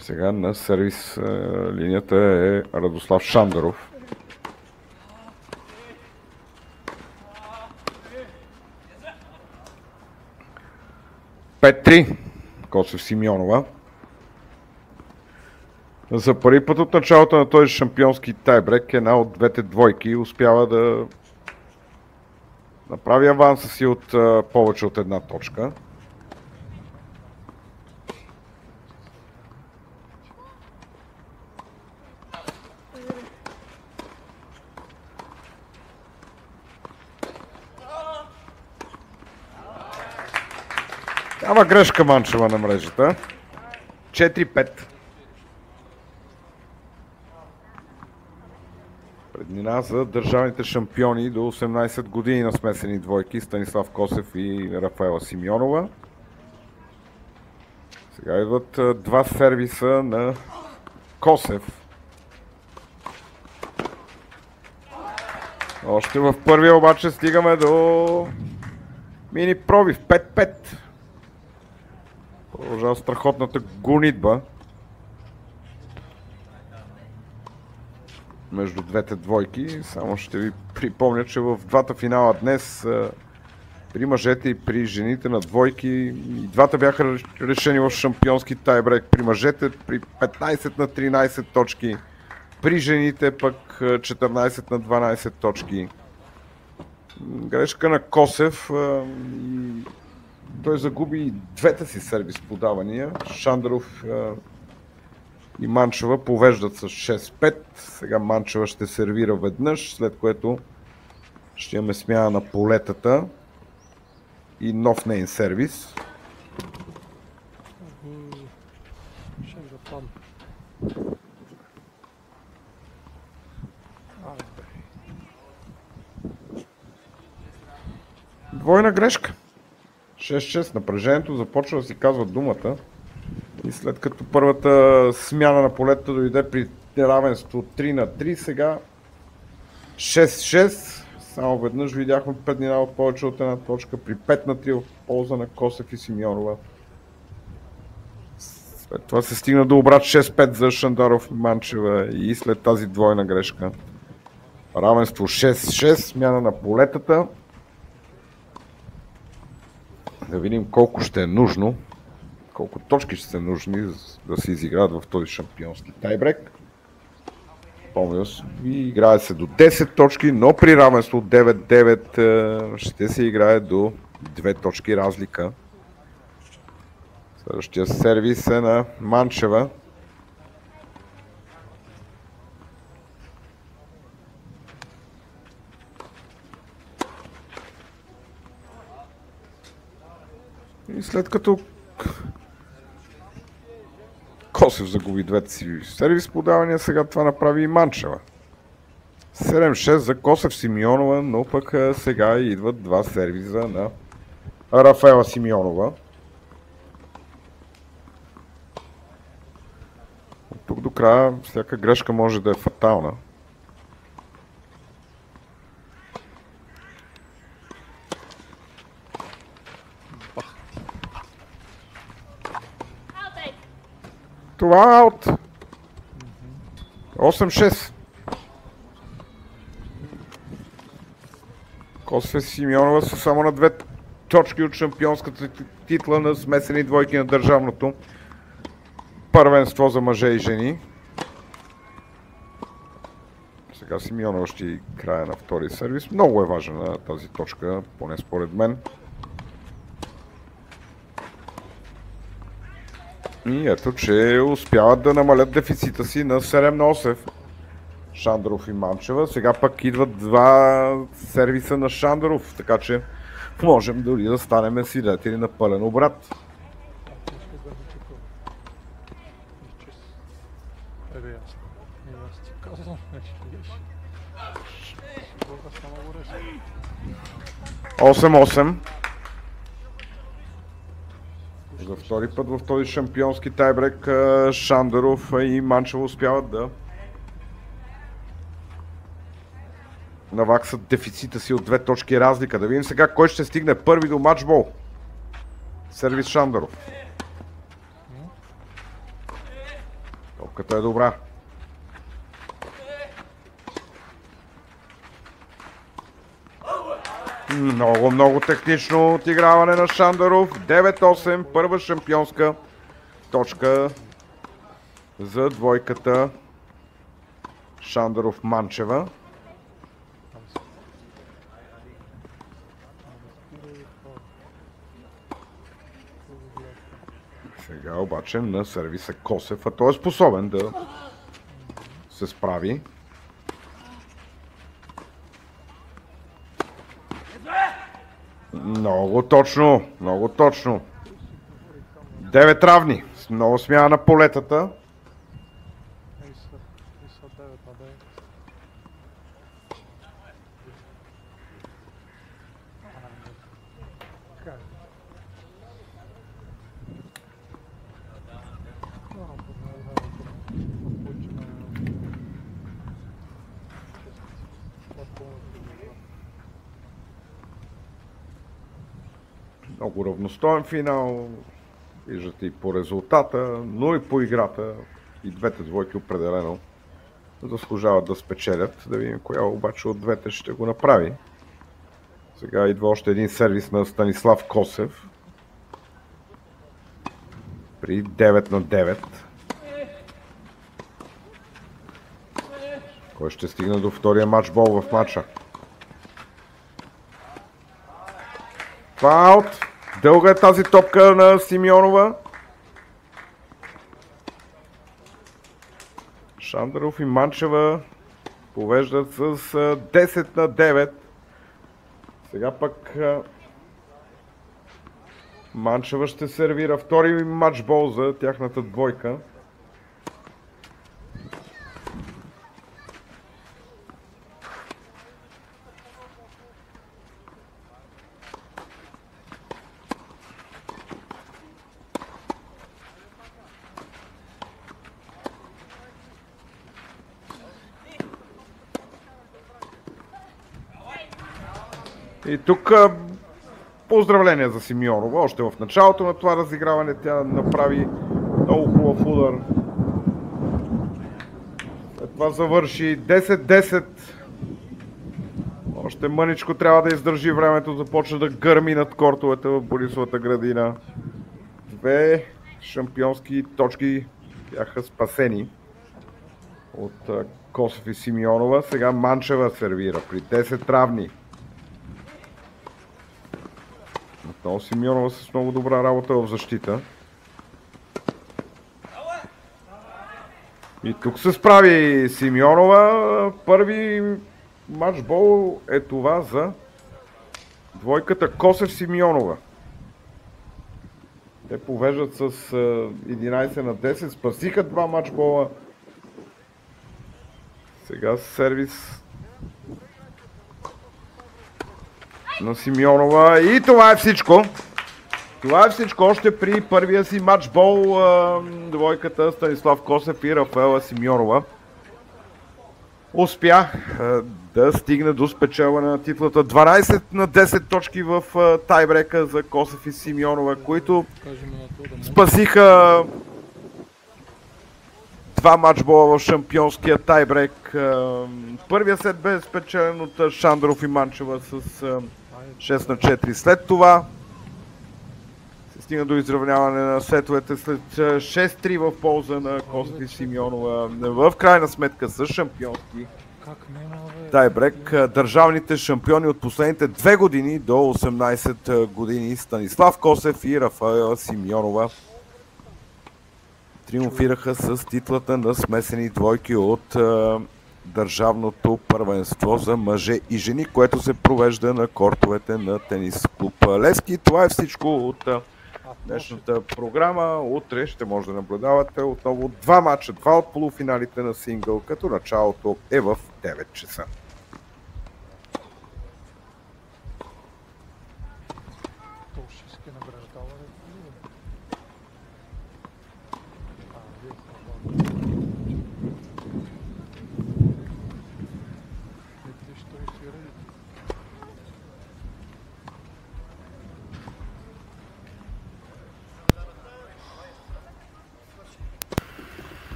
Сега на сервис линията е Радослав Шандаров. Пет 3 Косев Симеонова. За първи път от началото на този шампионски тайбрек една от двете двойки успява да направи аванса си от повече от една точка. Ама грешка Манчева на мрежата. 4-5. Преднина за държавните шампиони до 18 години на смесени двойки Станислав Косев и Рафаела Симеонова. Сега идват два сервиса на Косев. Още в първия обаче стигаме до мини пробив 5-5. Продължава страхотната гонитба между двете двойки. Само ще ви припомня, че в двата финала днес при мъжете и при жените на двойки и двата бяха решени в шампионски тайбрек. При мъжете при 15 на 13 точки, при жените пък 14 на 12 точки. Грешка на Косев и той загуби двете си сервис подавания. Шандаров и Манчева повеждат с 6-5. Сега Манчева ще сервира веднъж, след което ще имаме смяна на полетата и нов нейн сервис. Двойна грешка. 6-6. Напрежението започва да си казва думата. И след като първата смяна на полета дойде при равенство 3 на 3, сега 6-6. Само веднъж видяхме преднина от повече от една точка при 5 на 3 в полза на Косев и Симеонова. След това се стигна до обрат 6-5 за Шандаров и Манчева и след тази двойна грешка. Равенство 6-6, смяна на полетата. Да видим колко ще е нужно, колко точки ще са нужни да се изиграят в този шампионски тайбрек. Помня ви, играе се до 10 точки, но при равенство 9-9 ще се играе до 2 точки разлика. Следващия сервис е на Манчева. И след като Косев загуби двете си сервис подавания, сега това направи и Манчева. 7-6 за Косев Симеонова, но пък сега идват два сервиза на Рафаела Симеонова. От тук до края всяка грешка може да е фатална. Това е аут. 8-6. Косев и Симеонова са само на 2 точки от шампионската титла на смесени двойки на държавното първенство за мъже и жени. Сега Симеонова ще края на втори сервис. Много е важна тази точка, поне според мен. И ето, че успяват да намалят дефицита си на 7 на 8. Шандаров и Манчева. Сега пък идват два сервиса на Шандаров, така че можем дори да станем свидетели на пълен обрат. Осем. За втори път в този шампионски тайбрек Шандаров и Манчева успяват да наваксат дефицита си от 2 точки разлика. Да видим сега кой ще стигне първи до матчбол. Сервис Шандаров. Топката е добра. Много технично отиграване на Шандаров. 9-8, първа шампионска точка за двойката Шандаров-Манчева. Сега обаче на сервиса Косев, а той е способен да се справи. Много точно, много точно. 9 равни, много смяна на полетата. Много равностоен финал, виждате и по резултата, но и по играта. И двете двойки определено заслужават да спечелят. Да видим коя обаче от двете ще го направи. Сега идва още един сервис на Станислав Косев. При 9 на 9. Кой ще стигне до втория матчбол в матча? Фаут. Дълга е тази топка на Симеонова. Шандаров и Манчева повеждат с 10 на 9. Сега пък Манчева ще сервира втори матчбол за тяхната двойка. И тук поздравления за Симеонова. Още в началото на това разиграване тя направи много хубав удар. След това завърши 10-10. Още мъничко трябва да издържи времето. Започна да гърми над кортовете в Борисовата градина. Две шампионски точки бяха спасени от Косев и Симеонова. Сега Манчева сервира при 10 равни. Отново Симеонова с много добра работа в защита. И тук се справи Симеонова. Първи матчбол е това за двойката Косев-Симеонова. Те повеждат с 11 на 10. Спасиха два матчбола. Сега сервис на Симеонова. И това е всичко. Това е всичко. Още при първия си матчбол двойката Станислав Косев и Рафаела Симеонова успя да стигне до спечелване на титлата. 12 на 10 точки в тайбрека за Косев и Симеонова, които спасиха два матчбола в шампионския тайбрек. Първия сет бе спечелен от Шандаров и Манчева с 6 на 4. След това се стигна до изравняване на сетовете след 6-3 в полза на Косев и Симеонова. В крайна сметка с шампионски тайбрек държавните шампиони от последните 2 години до 18 години Станислав Косев и Рафаела Симеонова триумфираха с титлата на смесени двойки от държавното първенство за мъже и жени, което се провежда на кортовете на тенис клуб Левски. Това е всичко от днешната програма. Утре ще може да наблюдавате отново два матча, два от полуфиналите на сингъл, като началото е в 9 часа. Толшийски награждаване.